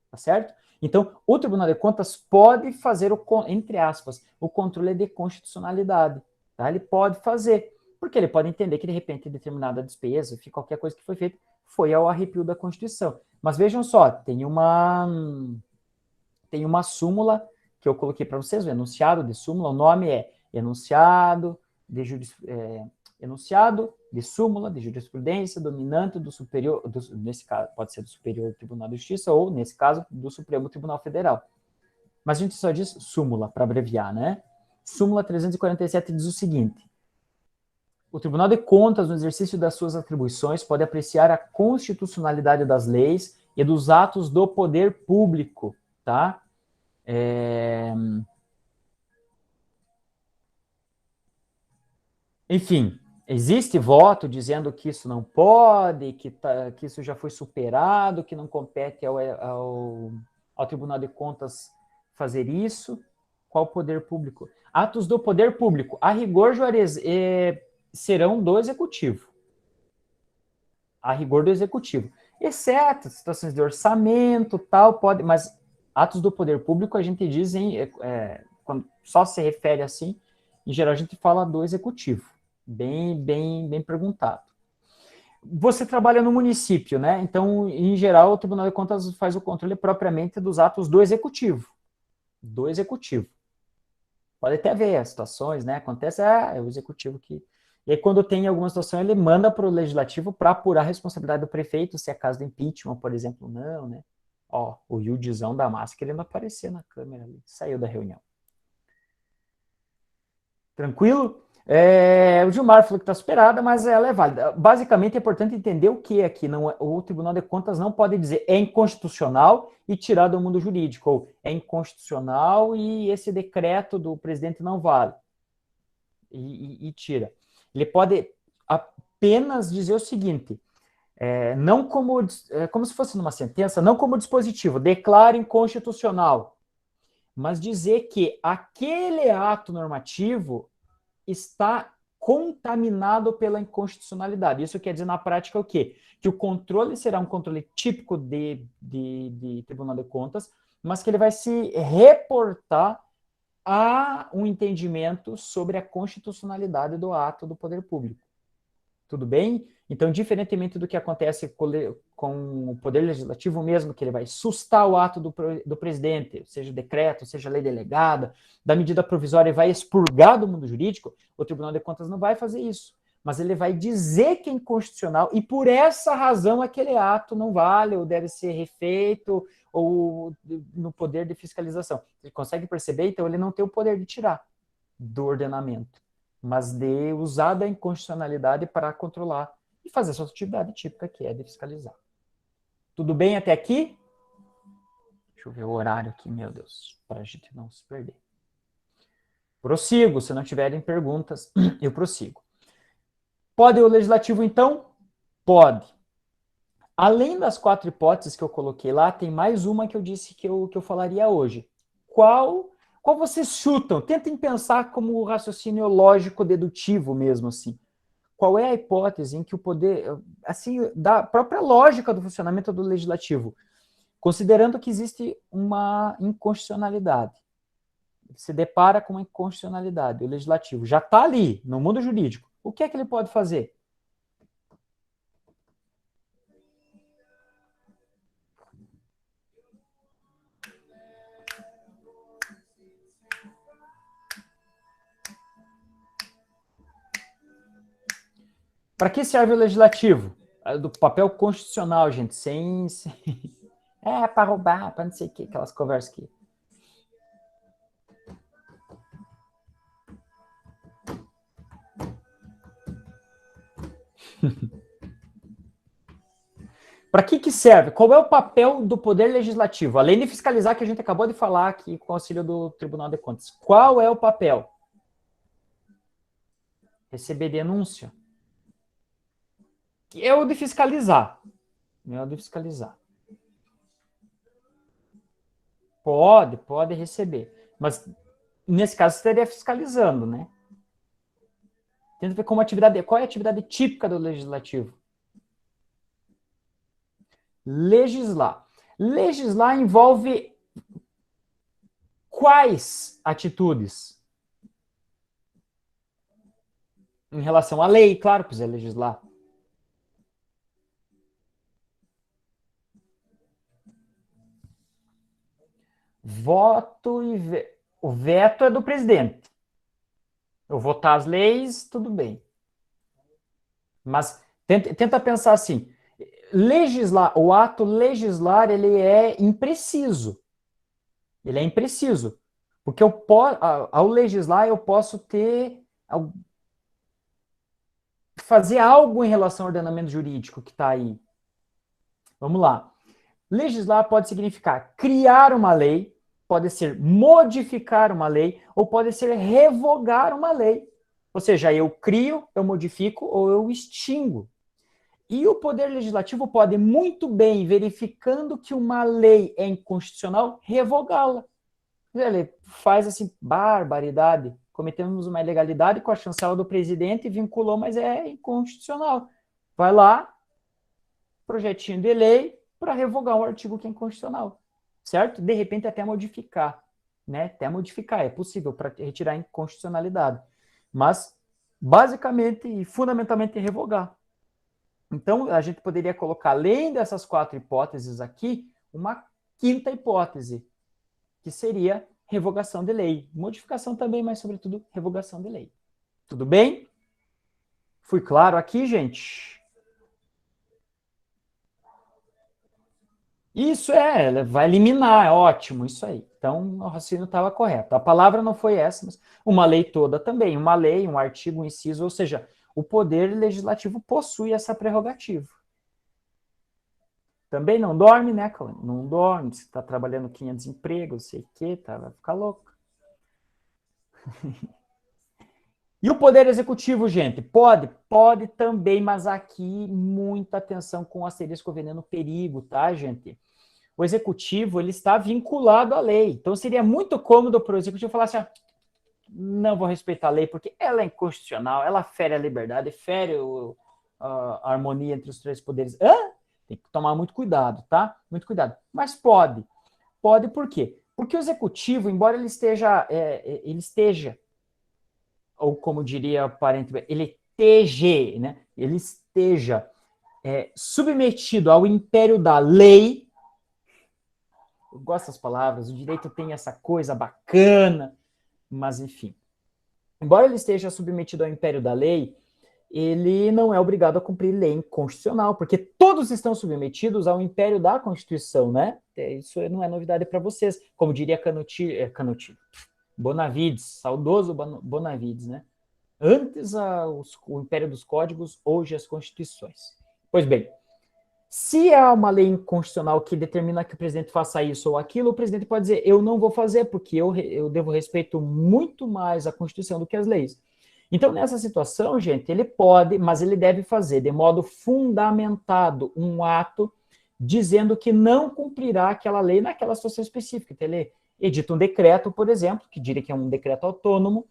A: Tá certo? Então, o Tribunal de Contas pode fazer, entre aspas, o controle de constitucionalidade. Tá? Ele pode fazer, porque ele pode entender que, de repente, determinada despesa, qualquer coisa que foi feita, foi ao arrepio da Constituição. Mas vejam só, tem uma súmula que eu coloquei para vocês, o enunciado de súmula, o nome é enunciado de súmula de jurisprudência dominante do superior, nesse caso, pode ser do Superior Tribunal de Justiça ou, nesse caso, do Supremo Tribunal Federal. Mas a gente só diz súmula, para abreviar, né? Súmula 347 diz o seguinte: o Tribunal de Contas, no exercício das suas atribuições, pode apreciar a constitucionalidade das leis e dos atos do poder público, tá? Enfim, existe voto dizendo que isso não pode, que isso já foi superado, que não compete ao Tribunal de Contas fazer isso. Qual poder público? Atos do poder público, a rigor, Juarez, serão do Executivo. A rigor do Executivo. Exceto situações de orçamento, tal, pode, mas atos do poder público a gente diz quando só se refere assim, em geral a gente fala do Executivo. Bem perguntado. Você trabalha no município, né? Então, em geral, o Tribunal de Contas faz o controle propriamente dos atos do Executivo. Do Executivo. Pode até ver as situações, né? Acontece, é o Executivo que... E aí, quando tem alguma situação, ele manda para o Legislativo para apurar a responsabilidade do prefeito, se é caso de impeachment, por exemplo, não, né? Ó, o Yudizão da massa querendo aparecer na câmera ali. Saiu da reunião. Tranquilo? O Gilmar falou que está superada, mas ela é válida. Basicamente, é importante entender o que aqui. O Tribunal de Contas não pode dizer é inconstitucional e tirar do mundo jurídico, ou é inconstitucional e esse decreto do presidente não vale. E tira. Ele pode apenas dizer o seguinte, não como se fosse numa sentença, não como dispositivo, declara inconstitucional, mas dizer que aquele ato normativo está contaminado pela inconstitucionalidade. Isso quer dizer, na prática, o quê? Que o controle será um controle típico de Tribunal de Contas, mas que ele vai se reportar a um entendimento sobre a constitucionalidade do ato do poder público. Tudo bem? Então, diferentemente do que acontece com o Poder Legislativo mesmo, que ele vai sustar o ato do presidente, seja decreto, seja lei delegada, da medida provisória e vai expurgar do mundo jurídico, o Tribunal de Contas não vai fazer isso. Mas ele vai dizer que é inconstitucional e por essa razão aquele ato não vale ou deve ser refeito ou no poder de fiscalização. Você consegue perceber? Então, ele não tem o poder de tirar do ordenamento, mas de usar da inconstitucionalidade para controlar e fazer a sua atividade típica, que é de fiscalizar. Tudo bem até aqui? Deixa eu ver o horário aqui, meu Deus, para a gente não se perder. Prossigo, se não tiverem perguntas, eu prossigo. Pode o legislativo, então? Pode. Além das 4 hipóteses que eu coloquei lá, tem mais uma que eu disse que eu falaria hoje. Qual vocês chutam? Tentem pensar como raciocínio lógico dedutivo mesmo, assim. Qual é a hipótese em que o poder, assim, da própria lógica do funcionamento do legislativo, considerando que existe uma inconstitucionalidade, se depara com uma inconstitucionalidade, o legislativo já está ali, no mundo jurídico, o que é que ele pode fazer? Para que serve o legislativo? Do papel constitucional, gente, sem... para roubar, para não sei o que, aquelas conversas aqui. Para que serve? Qual é o papel do Poder Legislativo? Além de fiscalizar, que a gente acabou de falar aqui com o auxílio do Tribunal de Contas. Qual é o papel? Receber denúncia. É o de fiscalizar. É o de fiscalizar. Pode receber. Mas, nesse caso, você estaria fiscalizando, né? Tenta ver como atividade, qual é a atividade típica do Legislativo? Legislar. Legislar envolve quais atitudes? Em relação à lei, claro, precisa legislar. Voto e veto. O veto é do presidente. Eu votar as leis, tudo bem. Mas tenta pensar assim, legislar, o ato legislar, ele é impreciso. Ele é impreciso. Porque ao legislar, eu posso fazer algo em relação ao ordenamento jurídico que está aí. Vamos lá. Legislar pode significar criar uma lei, pode ser modificar uma lei, ou pode ser revogar uma lei. Ou seja, eu crio, eu modifico ou eu extingo. E o Poder Legislativo pode muito bem, verificando que uma lei é inconstitucional, revogá-la. Ele faz assim, barbaridade. Cometemos uma ilegalidade com a chancela do presidente e vinculou, mas é inconstitucional. Vai lá, projetinho de lei, para revogar um artigo que é inconstitucional. Certo? De repente até modificar. Né? Até modificar, é possível para retirar a inconstitucionalidade. Mas, basicamente e fundamentalmente, revogar. Então, a gente poderia colocar, além dessas 4 hipóteses aqui, uma 5ª hipótese, que seria revogação de lei. Modificação também, mas, sobretudo, revogação de lei. Tudo bem? Fui claro aqui, gente? Isso vai eliminar, é ótimo, isso aí. Então, o raciocínio estava correto. A palavra não foi essa, mas uma lei toda também. Uma lei, um artigo, um inciso, ou seja, o Poder Legislativo possui essa prerrogativa. Também não dorme, né, Cauane? Não dorme, você está trabalhando 500 empregos, sei o quê, vai ficar louco. E o Poder Executivo, gente? Pode também, mas aqui muita atenção com o asterisco veneno perigo, tá, gente? o executivo ele está vinculado à lei. Então, seria muito cômodo para o executivo falar assim, não vou respeitar a lei porque ela é inconstitucional, ela fere a liberdade, fere a harmonia entre os três poderes. Tem que tomar muito cuidado, tá? Muito cuidado. Mas pode. Pode por quê? Porque o executivo, embora ele esteja, ou como diria o parente, ele esteja, né? Ele esteja submetido ao império da lei. Eu gosto das palavras, o direito tem essa coisa bacana, mas enfim. Embora ele esteja submetido ao império da lei, ele não é obrigado a cumprir lei constitucional, porque todos estão submetidos ao império da Constituição, né? Isso não é novidade para vocês. Como diria Bonavides, saudoso Bonavides, né? Antes o império dos códigos, hoje as constituições. Pois bem, se há uma lei inconstitucional que determina que o presidente faça isso ou aquilo, o presidente pode dizer, eu não vou fazer, porque eu devo respeito muito mais à Constituição do que às leis. Então, nessa situação, gente, ele pode, mas ele deve fazer de modo fundamentado um ato dizendo que não cumprirá aquela lei naquela situação específica. Então, ele edita um decreto, por exemplo, que diria que é um decreto autônomo,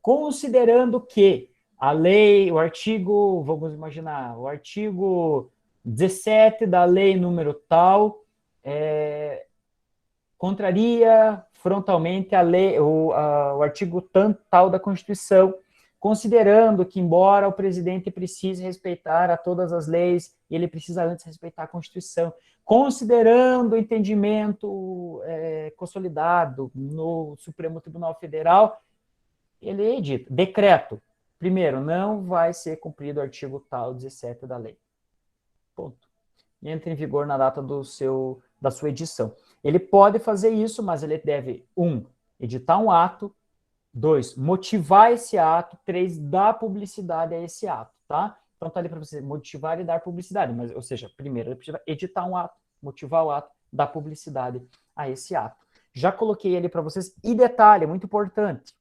A: considerando que a lei, o artigo, vamos imaginar, o artigo 17 da lei número tal, contraria frontalmente a lei, o artigo tal da Constituição, considerando que, embora o presidente precise respeitar a todas as leis, ele precisa antes respeitar a Constituição, considerando o entendimento consolidado no Supremo Tribunal Federal, ele edita, decreto, primeiro, não vai ser cumprido o artigo tal 17 da lei. Ponto. E entra em vigor na data da sua edição. Ele pode fazer isso, mas ele deve, 1, editar um ato, 2, motivar esse ato, 3, dar publicidade a esse ato, tá? Então tá ali para você motivar e dar publicidade, mas, ou seja, primeiro ele precisa editar um ato, motivar o ato, dar publicidade a esse ato. Já coloquei ali para vocês, e detalhe, muito importante,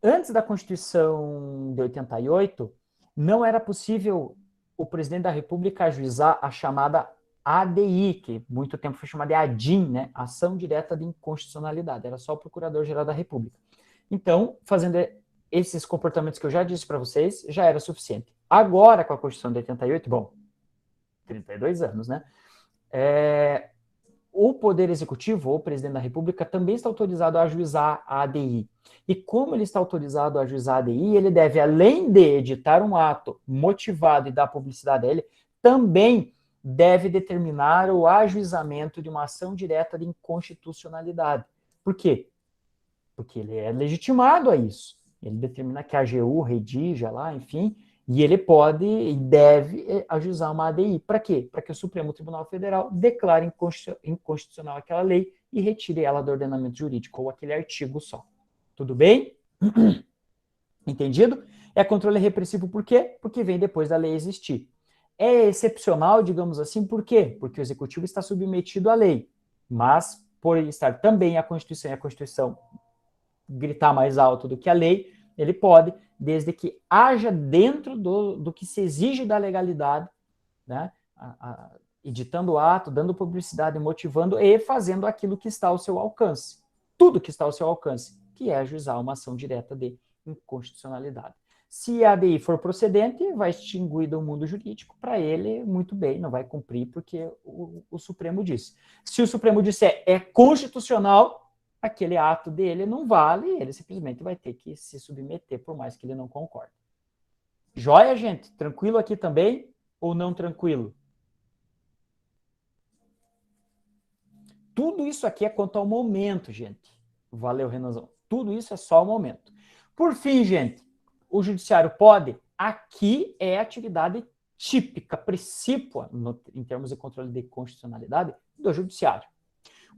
A: antes da Constituição de 88, não era possível o presidente da República ajuizar a chamada ADI, que muito tempo foi chamada de ADIM, né? Ação Direta de Inconstitucionalidade, era só o Procurador-Geral da República. Então, fazendo esses comportamentos que eu já disse para vocês, já era suficiente. Agora, com a Constituição de 88, bom, 32 anos, né? O Poder Executivo, ou o Presidente da República, também está autorizado a ajuizar a ADI. E como ele está autorizado a ajuizar a ADI, ele deve, além de editar um ato motivado e dar publicidade a ele, também deve determinar o ajuizamento de uma ação direta de inconstitucionalidade. Por quê? Porque ele é legitimado a isso. Ele determina que a AGU redija lá, enfim, e ele pode e deve ajuizar uma ADI. Para quê? Para que o Supremo Tribunal Federal declare inconstitucional aquela lei e retire ela do ordenamento jurídico, ou aquele artigo só. Tudo bem? Entendido? É controle repressivo por quê? Porque vem depois da lei existir. É excepcional, digamos assim, por quê? Porque o Executivo está submetido à lei, mas por estar também a Constituição e a Constituição gritar mais alto do que a lei, ele pode, desde que haja dentro do que se exige da legalidade, né? Editando o ato, dando publicidade, motivando e fazendo aquilo que está ao seu alcance. Tudo que está ao seu alcance, que é ajuizar uma ação direta de inconstitucionalidade. Se a ADI for procedente, vai extinguir do mundo jurídico, para ele, muito bem, não vai cumprir, porque o Supremo disse. Se o Supremo disser é constitucional, aquele ato dele não vale, ele simplesmente vai ter que se submeter, por mais que ele não concorde. Joia, gente? Tranquilo aqui também? Ou não tranquilo? Tudo isso aqui é quanto ao momento, gente. Valeu, Renanzão. Tudo isso é só o momento. Por fim, gente, o judiciário pode? Aqui é atividade típica, precípua, em termos de controle de constitucionalidade, do judiciário.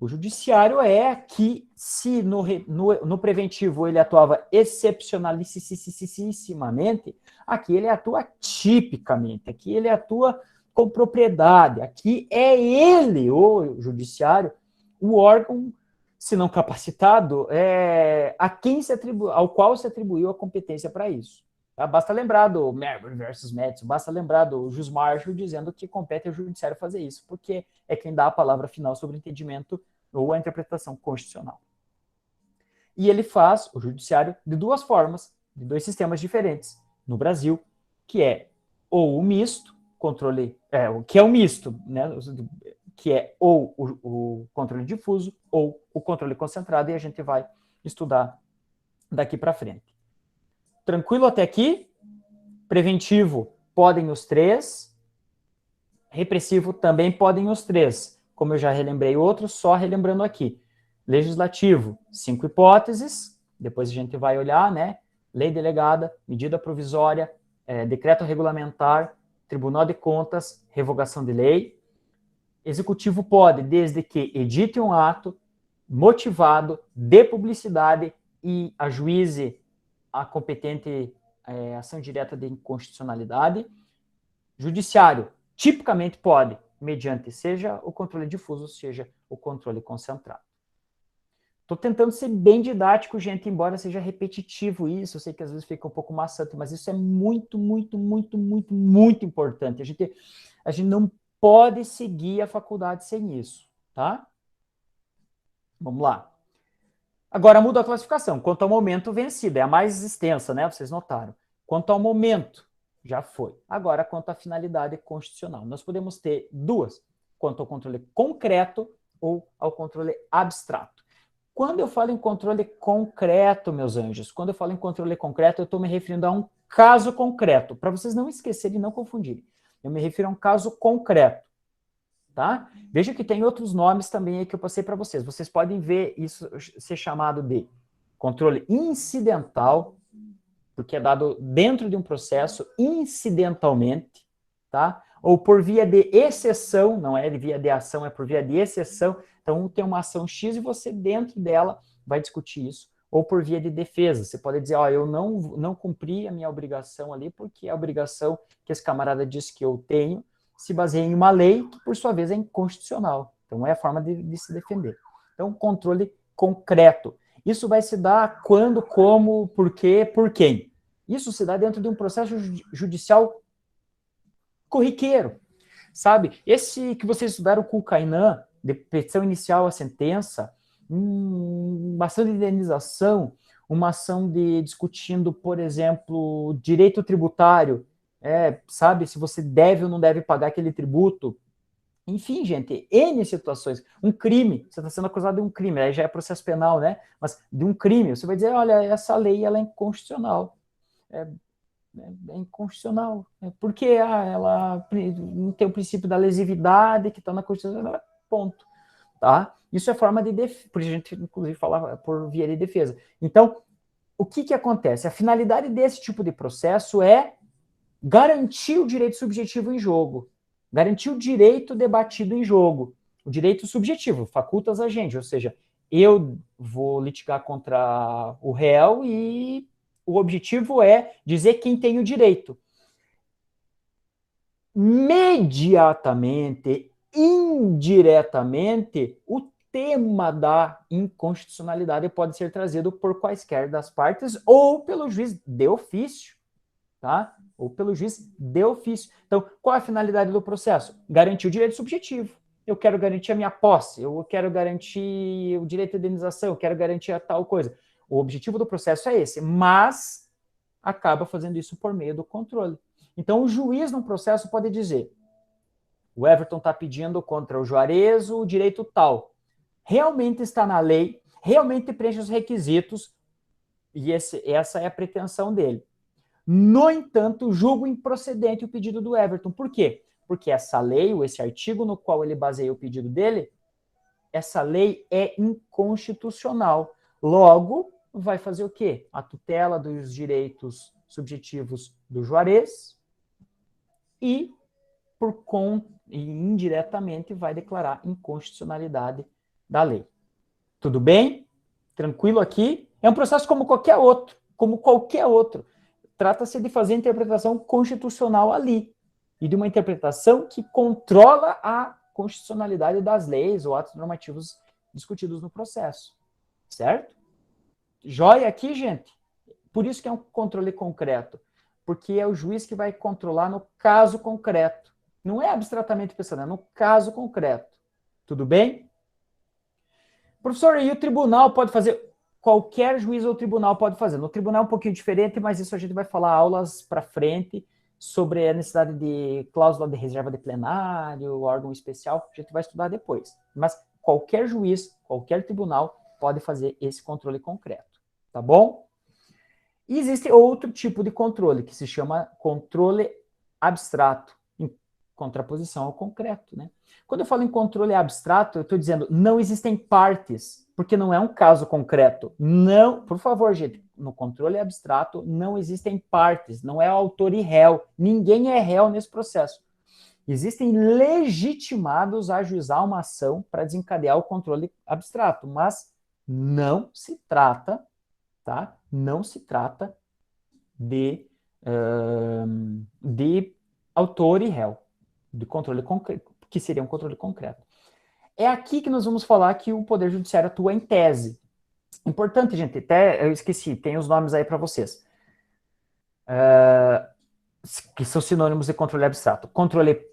A: O judiciário é que, se no preventivo ele atuava excepcionalissimamente, aqui ele atua tipicamente, aqui ele atua com propriedade, aqui é ele, o judiciário, o órgão, se não capacitado, ao qual se atribuiu a competência para isso. Tá? Basta lembrar do Marbury versus Madison, basta lembrar do Jus Marshall dizendo que compete ao judiciário fazer isso, porque é quem dá a palavra final sobre o entendimento ou a interpretação constitucional. E ele faz, o judiciário, de duas formas, de dois sistemas diferentes no Brasil, que é ou o misto, controle, que é o misto, né, que é ou o controle difuso ou o controle concentrado, e a gente vai estudar daqui para frente. Tranquilo até aqui? Preventivo, podem os três. Repressivo, também podem os três. Como eu já relembrei outros, só relembrando aqui. Legislativo, 5 hipóteses. Depois a gente vai olhar, né? Lei delegada, medida provisória, decreto regulamentar, Tribunal de Contas, revogação de lei. Executivo pode, desde que edite um ato motivado, dê publicidade e ajuize a competente ação direta de inconstitucionalidade. Judiciário, tipicamente pode, mediante seja o controle difuso, seja o controle concentrado. Estou tentando ser bem didático, gente, embora seja repetitivo isso, eu sei que às vezes fica um pouco maçante, mas isso é muito, muito, muito, muito, muito importante. A gente não pode seguir a faculdade sem isso, tá? Vamos lá. Agora muda a classificação. Quanto ao momento vencido, é a mais extensa, né? Vocês notaram. Quanto ao momento, já foi. Agora, quanto à finalidade constitucional. Nós podemos ter duas. Quanto ao controle concreto ou ao controle abstrato. Quando eu falo em controle concreto, meus anjos, quando eu falo em controle concreto, eu estou me referindo a um caso concreto. Para vocês não esquecerem e não confundirem. Eu me refiro a um caso concreto. Tá? Veja que tem outros nomes também aí que eu passei para vocês. Vocês podem ver isso ser chamado de controle incidental, porque é dado dentro de um processo incidentalmente, tá? Ou por via de exceção, não é via de ação, é por via de exceção. Então, tem uma ação X e você dentro dela vai discutir isso. Ou por via de defesa. Você pode dizer, ó, eu não cumpri a minha obrigação ali, porque a obrigação que esse camarada disse que eu tenho se baseia em uma lei que, por sua vez, é inconstitucional. Então, é a forma de se defender. Então, controle concreto. Isso vai se dar quando, como, por quê, por quem. Isso se dá dentro de um processo judicial corriqueiro, sabe? Esse que vocês estudaram com o Kainan, de petição inicial à sentença, uma ação de indenização, uma ação de discutindo, por exemplo, direito tributário, sabe, se você deve ou não deve pagar aquele tributo. Enfim, gente, N situações. Um crime, você está sendo acusado de um crime, aí já é processo penal, né? Mas de um crime, você vai dizer, olha, essa lei ela é inconstitucional. É inconstitucional. Porque ela não tem o princípio da lesividade que está na Constituição, ponto. Tá? Isso é forma de defesa, por isso a gente, inclusive, fala por via de defesa. Então, o que acontece? A finalidade desse tipo de processo é garantir o direito subjetivo em jogo, garantir o direito debatido em jogo, o direito subjetivo, facultas a gente, ou seja, eu vou litigar contra o réu e o objetivo é dizer quem tem o direito. Mediatamente, indiretamente, o tema da inconstitucionalidade pode ser trazido por quaisquer das partes ou pelo juiz de ofício, tá? Ou pelo juiz de ofício. Então, qual é a finalidade do processo? Garantir o direito subjetivo. Eu quero garantir a minha posse, eu quero garantir o direito de indenização, eu quero garantir a tal coisa. O objetivo do processo é esse, mas acaba fazendo isso por meio do controle. Então, o juiz no processo pode dizer, o Everton está pedindo contra o Juarez o direito tal. Realmente está na lei, realmente preenche os requisitos, e essa é a pretensão dele. No entanto, julgo improcedente o pedido do Everton. Por quê? Porque essa lei, ou esse artigo no qual ele baseia o pedido dele, essa lei é inconstitucional. Logo, vai fazer o quê? A tutela dos direitos subjetivos do Juarez e, indiretamente, vai declarar inconstitucionalidade da lei. Tudo bem? Tranquilo aqui? É um processo como qualquer outro. Como qualquer outro. Trata-se de fazer a interpretação constitucional ali. E de uma interpretação que controla a constitucionalidade das leis ou atos normativos discutidos no processo. Certo? Joia aqui, gente? Por isso que é um controle concreto. porque é o juiz que vai controlar no caso concreto. Não é abstratamente pensando, é no caso concreto. Tudo bem? Professor, e o tribunal pode fazer? Qualquer juiz ou tribunal pode fazer. No tribunal é um pouquinho diferente, mas isso a gente vai falar aulas para frente sobre a necessidade de cláusula de reserva de plenário, órgão especial, a gente vai estudar depois. Mas qualquer juiz, qualquer tribunal pode fazer esse controle concreto, tá bom? E existe outro tipo de controle, que se chama controle abstrato, em contraposição ao concreto, né? Quando eu falo em controle abstrato, eu estou dizendo não existem partes, porque não é um caso concreto. Não, por favor, gente, no controle abstrato não existem partes, não é autor e réu. Ninguém é réu nesse processo. Existem legitimados a ajuizar uma ação para desencadear o controle abstrato, mas não se trata, tá? Não se trata de autor e réu, de controle concreto, que seria um controle concreto. É aqui que nós vamos falar que o Poder Judiciário atua em tese. Importante, gente, até eu esqueci, tem os nomes aí para vocês. Que são sinônimos de controle abstrato. Controle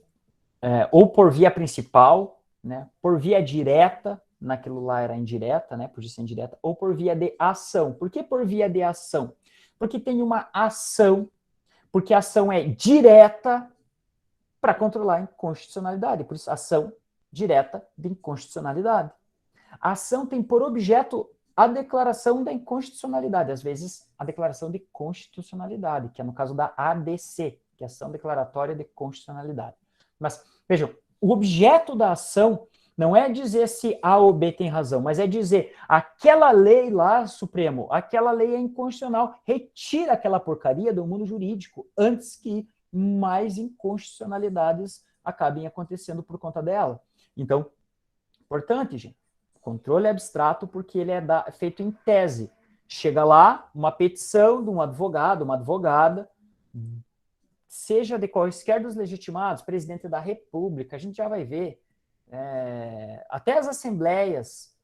A: ou por via principal, né, por via direta, naquilo lá era indireta, né, por ser indireta, ou por via de ação. Por que por via de ação? Porque tem uma ação, porque a ação é direta para controlar a inconstitucionalidade, por isso ação direta de inconstitucionalidade. A ação tem por objeto a declaração da inconstitucionalidade, às vezes a declaração de constitucionalidade, que é no caso da ADC, que é a ação declaratória de constitucionalidade. Mas, vejam, o objeto da ação não é dizer se A ou B tem razão, mas é dizer aquela lei lá, Supremo, aquela lei é inconstitucional, retira aquela porcaria do mundo jurídico antes que mais inconstitucionalidades acabem acontecendo por conta dela. Então, importante, gente, controle abstrato porque ele é feito em tese. Chega lá, uma petição de um advogado, uma advogada, seja de quaisquer dos legitimados, presidente da República, a gente já vai ver, até as assembleias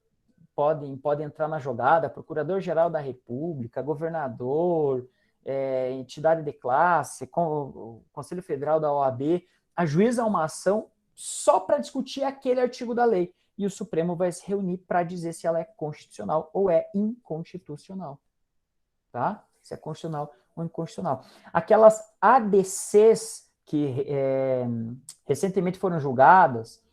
A: podem entrar na jogada, procurador-geral da República, governador, entidade de classe, Conselho Federal da OAB, ajuiza uma ação só para discutir aquele artigo da lei. E o Supremo vai se reunir para dizer se ela é constitucional ou é inconstitucional. Tá? Se é constitucional ou inconstitucional. Aquelas ADCs que recentemente foram julgadas,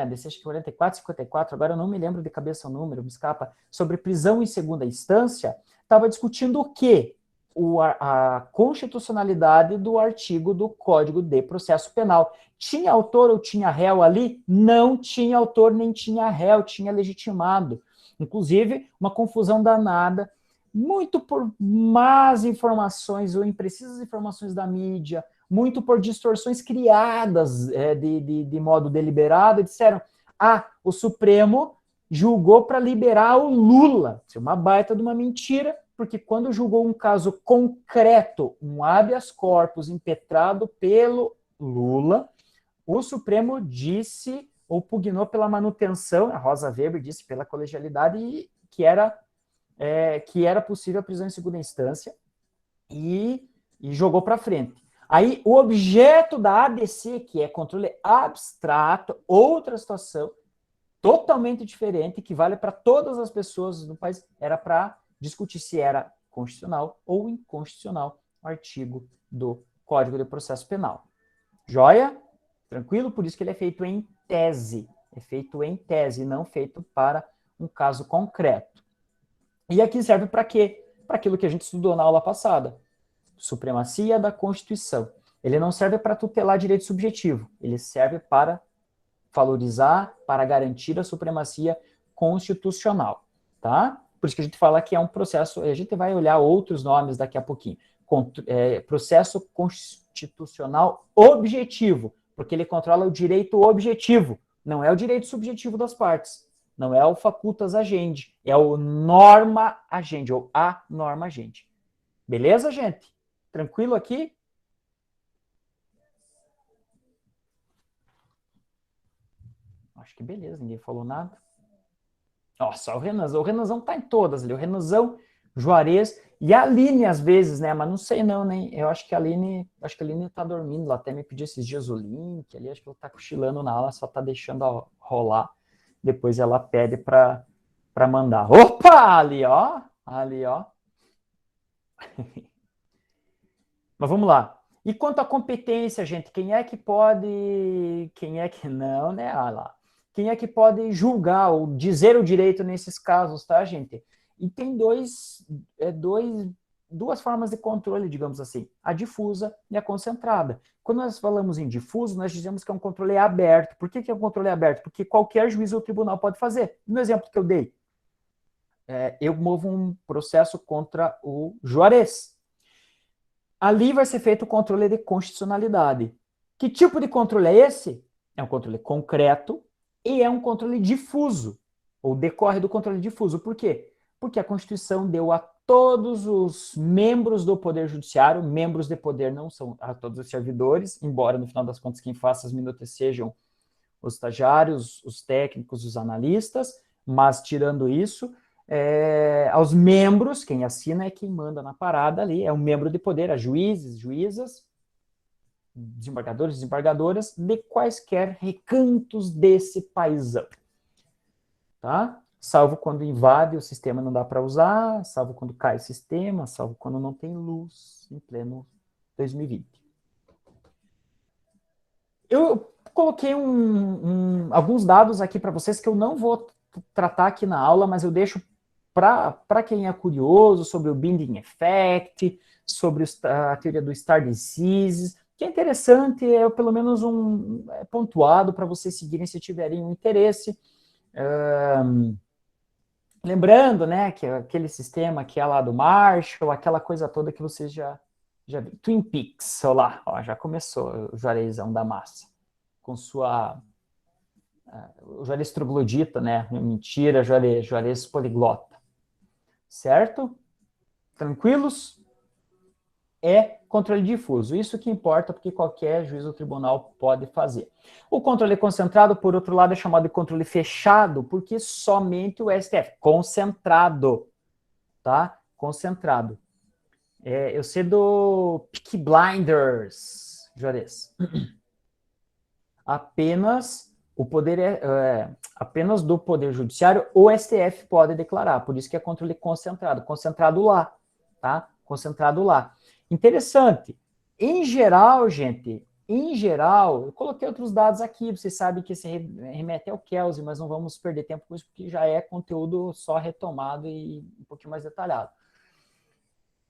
A: ADC 44, 54, agora eu não me lembro de cabeça o número, me escapa, sobre prisão em segunda instância, estava discutindo o quê? A constitucionalidade do artigo do Código de Processo Penal. Tinha autor ou tinha réu ali? Não tinha autor nem tinha réu, tinha legitimado. Inclusive, uma confusão danada, muito por más informações ou imprecisas informações da mídia, muito por distorções criadas de modo deliberado, disseram, o Supremo julgou para liberar o Lula. Isso é uma baita de uma mentira, porque quando julgou um caso concreto, um habeas corpus impetrado pelo Lula, o Supremo disse, ou pugnou pela manutenção, a Rosa Weber disse pela colegialidade, que era possível a prisão em segunda instância, e jogou para frente. Aí, o objeto da ADC, que é controle abstrato, outra situação totalmente diferente, que vale para todas as pessoas no país, era para discutir se era constitucional ou inconstitucional o artigo do Código de Processo Penal. Joia? Tranquilo? Por isso que ele é feito em tese. É feito em tese, não feito para um caso concreto. E aqui serve para quê? Para aquilo que a gente estudou na aula passada. Supremacia da Constituição. Ele não serve para tutelar direito subjetivo. Ele serve para valorizar, para garantir a supremacia constitucional. Tá? Por isso que a gente fala que é um processo, a gente vai olhar outros nomes daqui a pouquinho. Processo constitucional objetivo, porque ele controla o direito objetivo, não é o direito subjetivo das partes, não é o facultas agendi, é o norma agendi, ou a norma agendi. Beleza, gente? Tranquilo aqui? Acho que beleza, ninguém falou nada. Nossa, o Renanzão tá em todas ali. O Renanzão, Juarez E a Aline, às vezes, né? Mas não sei não, né? Eu acho que a Aline tá dormindo. Ela até me pediu esses dias o link ali. Acho que ela tá cochilando na aula, só tá deixando rolar. Depois ela pede para mandar. Opa! Ali, ó. Ali, ó. Mas vamos lá. E quanto à competência, gente, quem é que pode... Quem é que não, né? Ah lá. Quem é que pode julgar ou dizer o direito nesses casos, tá, gente? E tem duas formas de controle, digamos assim, a difusa e a concentrada. Quando nós falamos em difuso, nós dizemos que é um controle aberto. Por que é um controle aberto? Porque qualquer juiz ou tribunal pode fazer. No exemplo que eu dei, eu movo um processo contra o Juarez. Ali vai ser feito o controle de constitucionalidade. Que tipo de controle é esse? É um controle concreto e é um controle difuso, ou decorre do controle difuso. Por quê? Porque a Constituição deu a todos os membros do Poder Judiciário, membros de poder não são a todos os servidores, embora no final das contas quem faça as minutas sejam os estagiários, os técnicos, os analistas, mas tirando isso, aos membros, quem assina é quem manda na parada ali, é um membro de poder, a juízes, juízas, desembargadores, desembargadoras, de quaisquer recantos desse paizão. Tá? Salvo quando invade o sistema não dá para usar, salvo quando cai o sistema, salvo quando não tem luz em pleno 2020. Eu coloquei alguns dados aqui para vocês que eu não vou tratar aqui na aula, mas eu deixo para quem é curioso sobre o binding effect, sobre a teoria do star disease, que é interessante, pelo menos pontuado para vocês seguirem se tiverem um interesse. Lembrando, né, que aquele sistema que é lá do Marshall, aquela coisa toda que vocês já viram. Twin Peaks, olha lá, ó, já começou o Juarezão da massa, com sua... o Juarez troglodita, né, mentira, Juarez poliglota. Certo? Tranquilos? É controle difuso. Isso que importa, porque qualquer juiz ou tribunal pode fazer. O controle concentrado, por outro lado, é chamado de controle fechado, porque somente o STF. Concentrado. Tá? Concentrado. Eu sei do Peaky Blinders, Juarez. Apenas o poder apenas do Poder Judiciário, o STF pode declarar. Por isso que é controle concentrado. Concentrado lá. Tá? Concentrado lá. Interessante. Em geral, gente, eu coloquei outros dados aqui, vocês sabem que esse remete ao Kelsey, mas não vamos perder tempo com isso, porque já é conteúdo só retomado e um pouquinho mais detalhado.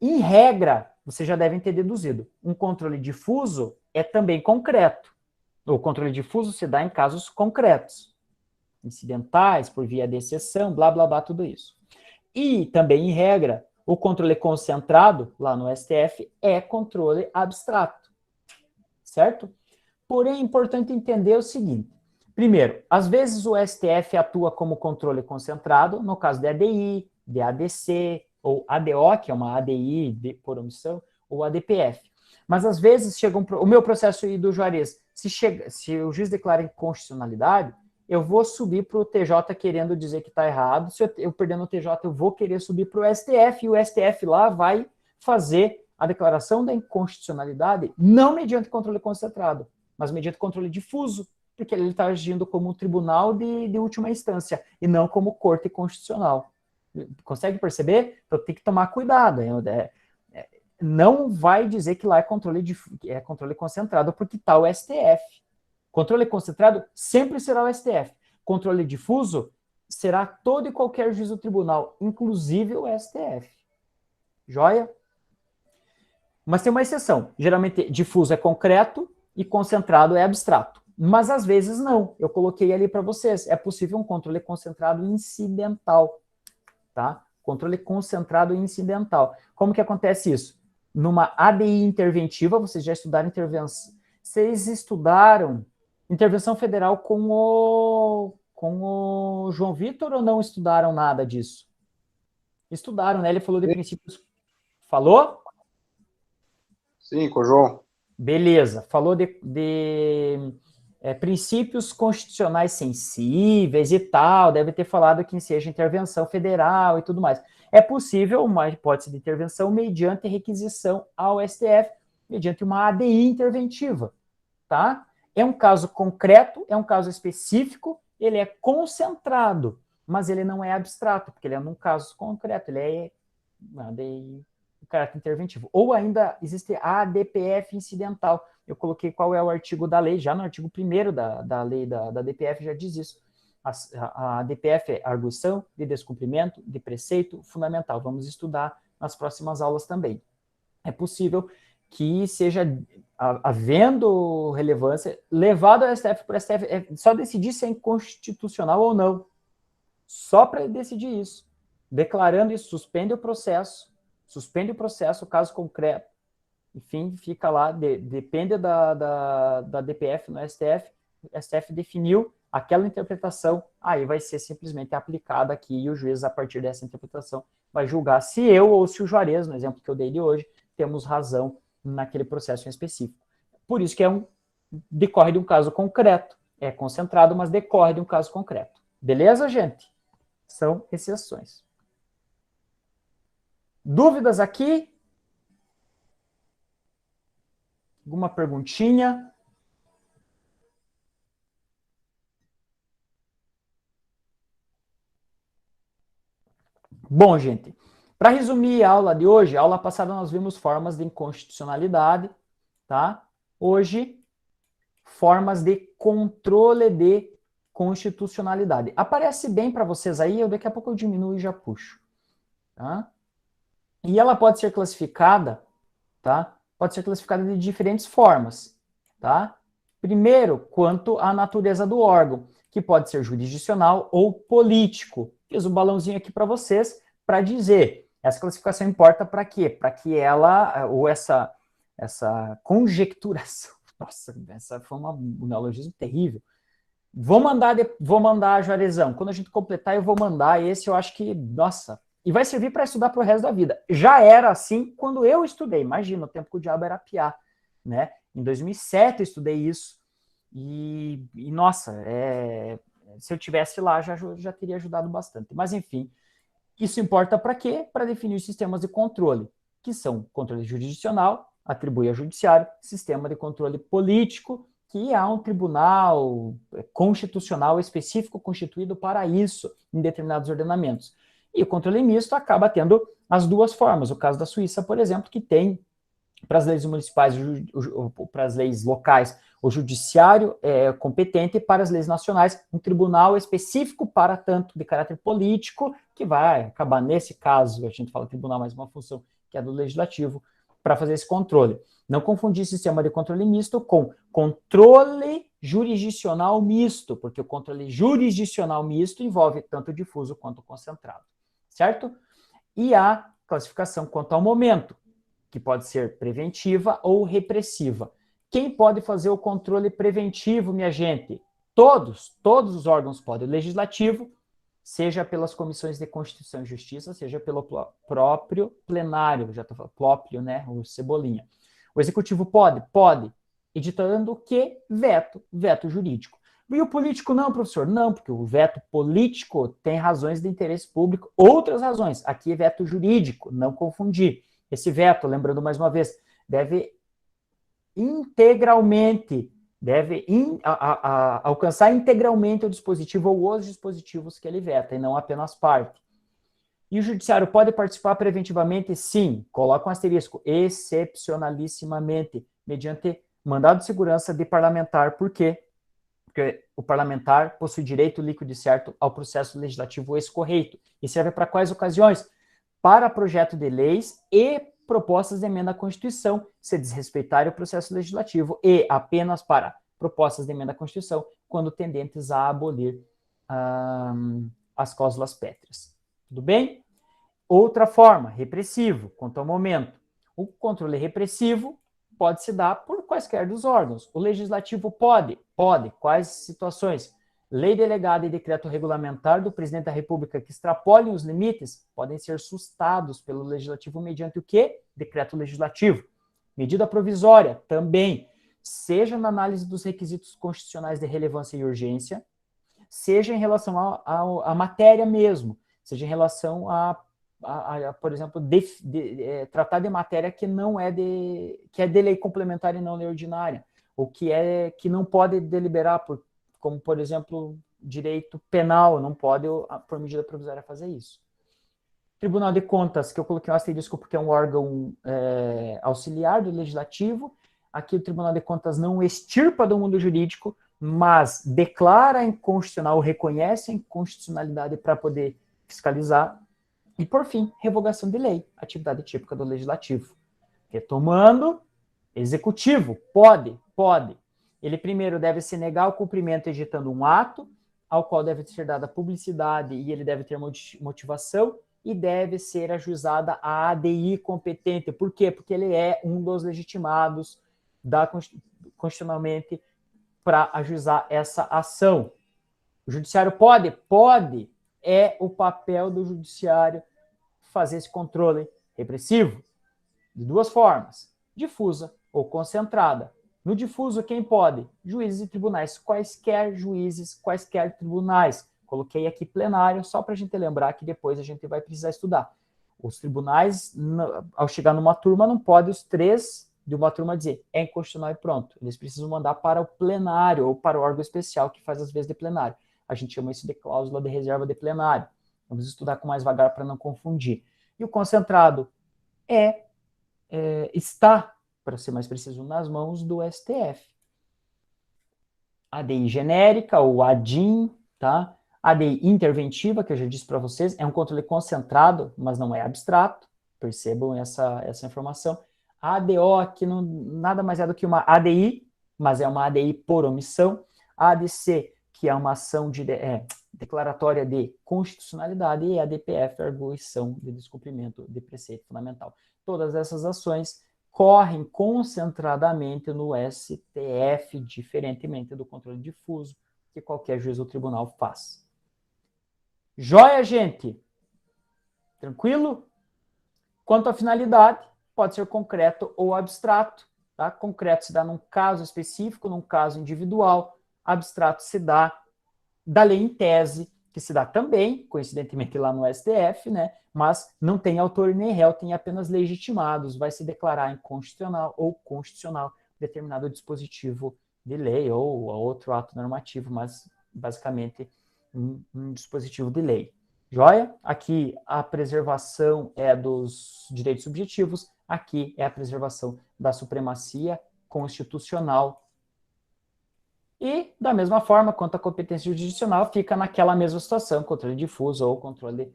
A: Em regra, vocês já devem ter deduzido, um controle difuso é também concreto. O controle difuso se dá em casos concretos, incidentais, por via de exceção, blá, blá, blá, tudo isso. E também, em regra, o controle concentrado, lá no STF, é controle abstrato, certo? Porém, é importante entender o seguinte. Primeiro, às vezes o STF atua como controle concentrado, no caso de ADI, de ADC, ou ADO, que é uma ADI por omissão, ou ADPF. Mas às vezes chega o meu processo aí do Juarez, se o juiz declara inconstitucionalidade, eu vou subir para o TJ querendo dizer que está errado. Se eu perder no TJ, eu vou querer subir para o STF, e o STF lá vai fazer a declaração da inconstitucionalidade, não mediante controle concentrado, mas mediante controle difuso, porque ele está agindo como um tribunal de última instância, e não como corte constitucional. Consegue perceber? Então tem que tomar cuidado. Não vai dizer que lá é controle concentrado, porque está o STF. Controle concentrado sempre será o STF. Controle difuso será todo e qualquer juiz do tribunal, inclusive o STF. Joia? Mas tem uma exceção. Geralmente, difuso é concreto e concentrado é abstrato. Mas, às vezes, não. Eu coloquei ali para vocês. É possível um controle concentrado incidental. Tá? Controle concentrado incidental. Como que acontece isso? Numa ADI interventiva, vocês já estudaram intervenção. Vocês estudaram intervenção federal com o João Vitor ou não estudaram nada disso? Estudaram, né? Ele falou de princípios... Falou?
C: Sim, com o João.
A: Beleza. Falou de princípios constitucionais sensíveis e tal. Deve ter falado que seja intervenção federal e tudo mais. é possível uma hipótese de intervenção mediante requisição ao STF, mediante uma ADI interventiva, tá? É um caso concreto, é um caso específico, ele é concentrado, mas ele não é abstrato, porque ele é num caso concreto, ele é uma ADI de caráter interventivo. Ou ainda existe a ADPF incidental. Eu coloquei qual é o artigo da lei, já no artigo 1º da lei da DPF já diz isso. A DPF é arguição de descumprimento de preceito fundamental. Vamos estudar nas próximas aulas também. É possível que seja, havendo relevância, levado ao STF por STF, é só decidir se é inconstitucional ou não. Só para decidir isso. Declarando isso, suspende o processo, o caso concreto, enfim, fica lá, depende da DPF no STF, o STF definiu aquela interpretação, aí vai ser simplesmente aplicada aqui e o juiz, a partir dessa interpretação, vai julgar se eu ou se o Juarez, no exemplo que eu dei de hoje, temos razão naquele processo em específico. Por isso que decorre de um caso concreto, é concentrado, mas decorre de um caso concreto. Beleza, gente? São exceções. Dúvidas aqui? Alguma perguntinha? Bom, gente, para resumir a aula de hoje, a aula passada nós vimos formas de inconstitucionalidade, tá? Hoje, formas de controle de constitucionalidade. Aparece bem para vocês aí, daqui a pouco eu diminuo e já puxo, tá? E ela pode ser classificada, tá? Pode ser classificada de diferentes formas, tá? Primeiro, quanto à natureza do órgão, que pode ser jurisdicional ou político. Fiz um balãozinho aqui para vocês para dizer, essa classificação importa para quê? Para que ela, ou essa conjecturação, nossa, essa foi um neologismo terrível. Vou mandar, Juarezão, quando a gente completar eu vou mandar, esse eu acho que, nossa, e vai servir para estudar para o resto da vida. Já era assim quando eu estudei, imagina, o tempo que o diabo era piá, né? Em 2007 eu estudei isso, e nossa, se eu tivesse lá já teria ajudado bastante. Mas enfim, isso importa para quê? Para definir os sistemas de controle, que são controle jurisdicional, atribui ao judiciário, sistema de controle político, que há um tribunal constitucional específico constituído para isso, em determinados ordenamentos. E o controle misto acaba tendo as duas formas. O caso da Suíça, por exemplo, que tem, para as leis municipais, para as leis locais, o judiciário é competente, e para as leis nacionais, um tribunal específico para tanto de caráter político, que vai acabar, nesse caso, a gente fala tribunal, mas uma função que é do legislativo, para fazer esse controle. Não confundir sistema de controle misto com controle jurisdicional misto, porque o controle jurisdicional misto envolve tanto difuso quanto concentrado, certo? E a classificação quanto ao momento, que pode ser preventiva ou repressiva. Quem pode fazer o controle preventivo, minha gente? Todos os órgãos podem. O legislativo, seja pelas comissões de Constituição e Justiça, seja pelo próprio plenário, já estou falando, próprio, né, o Cebolinha. O executivo pode, editando o quê? Veto jurídico. E o político não, professor? Não, porque o veto político tem razões de interesse público, outras razões. Aqui é veto jurídico, não confundir. Esse veto, lembrando mais uma vez, deve integralmente, alcançar integralmente o dispositivo ou os dispositivos que ele veta, e não apenas parte. E o judiciário pode participar preventivamente? Sim, coloca um asterisco, excepcionalissimamente, mediante mandado de segurança de parlamentar. Por quê? Porque o parlamentar possui direito líquido e certo ao processo legislativo escorreito. E serve para quais ocasiões? Para projeto de leis e propostas de emenda à Constituição, se desrespeitarem o processo legislativo, e apenas para propostas de emenda à Constituição, quando tendentes a abolir as cláusulas pétreas. Tudo bem? Outra forma, repressivo, quanto ao momento. O controle repressivo pode se dar por quaisquer dos órgãos. O legislativo pode. Quais situações? Lei delegada e decreto regulamentar do presidente da República que extrapolem os limites podem ser sustados pelo legislativo mediante o quê? Decreto legislativo. Medida provisória, também, seja na análise dos requisitos constitucionais de relevância e urgência, seja em relação à matéria mesmo, seja em relação a por exemplo, tratar de matéria que não é que é de lei complementar e não lei ordinária, ou que não pode deliberar, como, por exemplo, direito penal, não pode, por medida provisória, fazer isso. Tribunal de Contas, que eu coloquei um asterisco porque é um órgão auxiliar do Legislativo. Aqui o Tribunal de Contas não extirpa do mundo jurídico, mas declara inconstitucional, reconhece a inconstitucionalidade para poder fiscalizar. E, por fim, revogação de lei, atividade típica do Legislativo. Retomando, Executivo, pode. Ele primeiro deve se negar o cumprimento editando um ato, ao qual deve ser dada publicidade e ele deve ter motivação, e deve ser ajuizada a ADI competente. Por quê? Porque ele é um dos legitimados constitucionalmente para ajuizar essa ação. O judiciário pode? Pode. É o papel do judiciário fazer esse controle repressivo de duas formas, difusa ou concentrada. No difuso, quem pode? Juízes e tribunais. Quaisquer juízes, quaisquer tribunais. Coloquei aqui plenário, só para a gente lembrar que depois a gente vai precisar estudar. Os tribunais, ao chegar numa turma, não pode os três de uma turma dizer é inconstitucional e pronto. Eles precisam mandar para o plenário ou para o órgão especial que faz as vezes de plenário. A gente chama isso de cláusula de reserva de plenário. Vamos estudar com mais vagar para não confundir. E o concentrado está, para ser mais preciso, nas mãos do STF. ADI genérica, ou ADIM, tá? ADI interventiva, que eu já disse para vocês, é um controle concentrado, mas não é abstrato, percebam essa informação. A ADO aqui nada mais é do que uma ADI, mas é uma ADI por omissão. A ADC, que é uma ação declaratória de constitucionalidade, e a DPF, arguição de descumprimento de preceito fundamental. Todas essas ações correm concentradamente no STF, diferentemente do controle difuso que qualquer juiz ou tribunal faz. Joia, gente? Tranquilo? Quanto à finalidade, pode ser concreto ou abstrato. Tá? Concreto se dá num caso específico, num caso individual. Abstrato se dá da lei em tese, que se dá também, coincidentemente lá no STF, né? Mas não tem autor nem réu, tem apenas legitimados. Vai se declarar inconstitucional ou constitucional determinado dispositivo de lei ou outro ato normativo, mas basicamente um dispositivo de lei. Joia? Aqui a preservação é dos direitos subjetivos, aqui é a preservação da supremacia constitucional. E, da mesma forma, quanto à competência jurisdicional, fica naquela mesma situação, controle difuso ou controle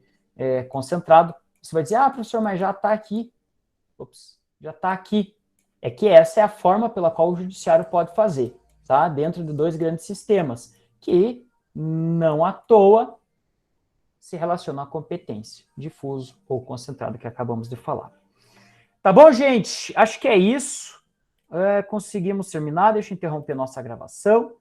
A: concentrado. Você vai dizer, professor, mas já está aqui. Ops, já está aqui. É que essa é a forma pela qual o judiciário pode fazer, tá? Dentro de dois grandes sistemas, que não à toa se relacionam à competência, difuso ou concentrado, que acabamos de falar. Tá bom, gente? Acho que é isso. Conseguimos terminar. Deixa eu interromper nossa gravação.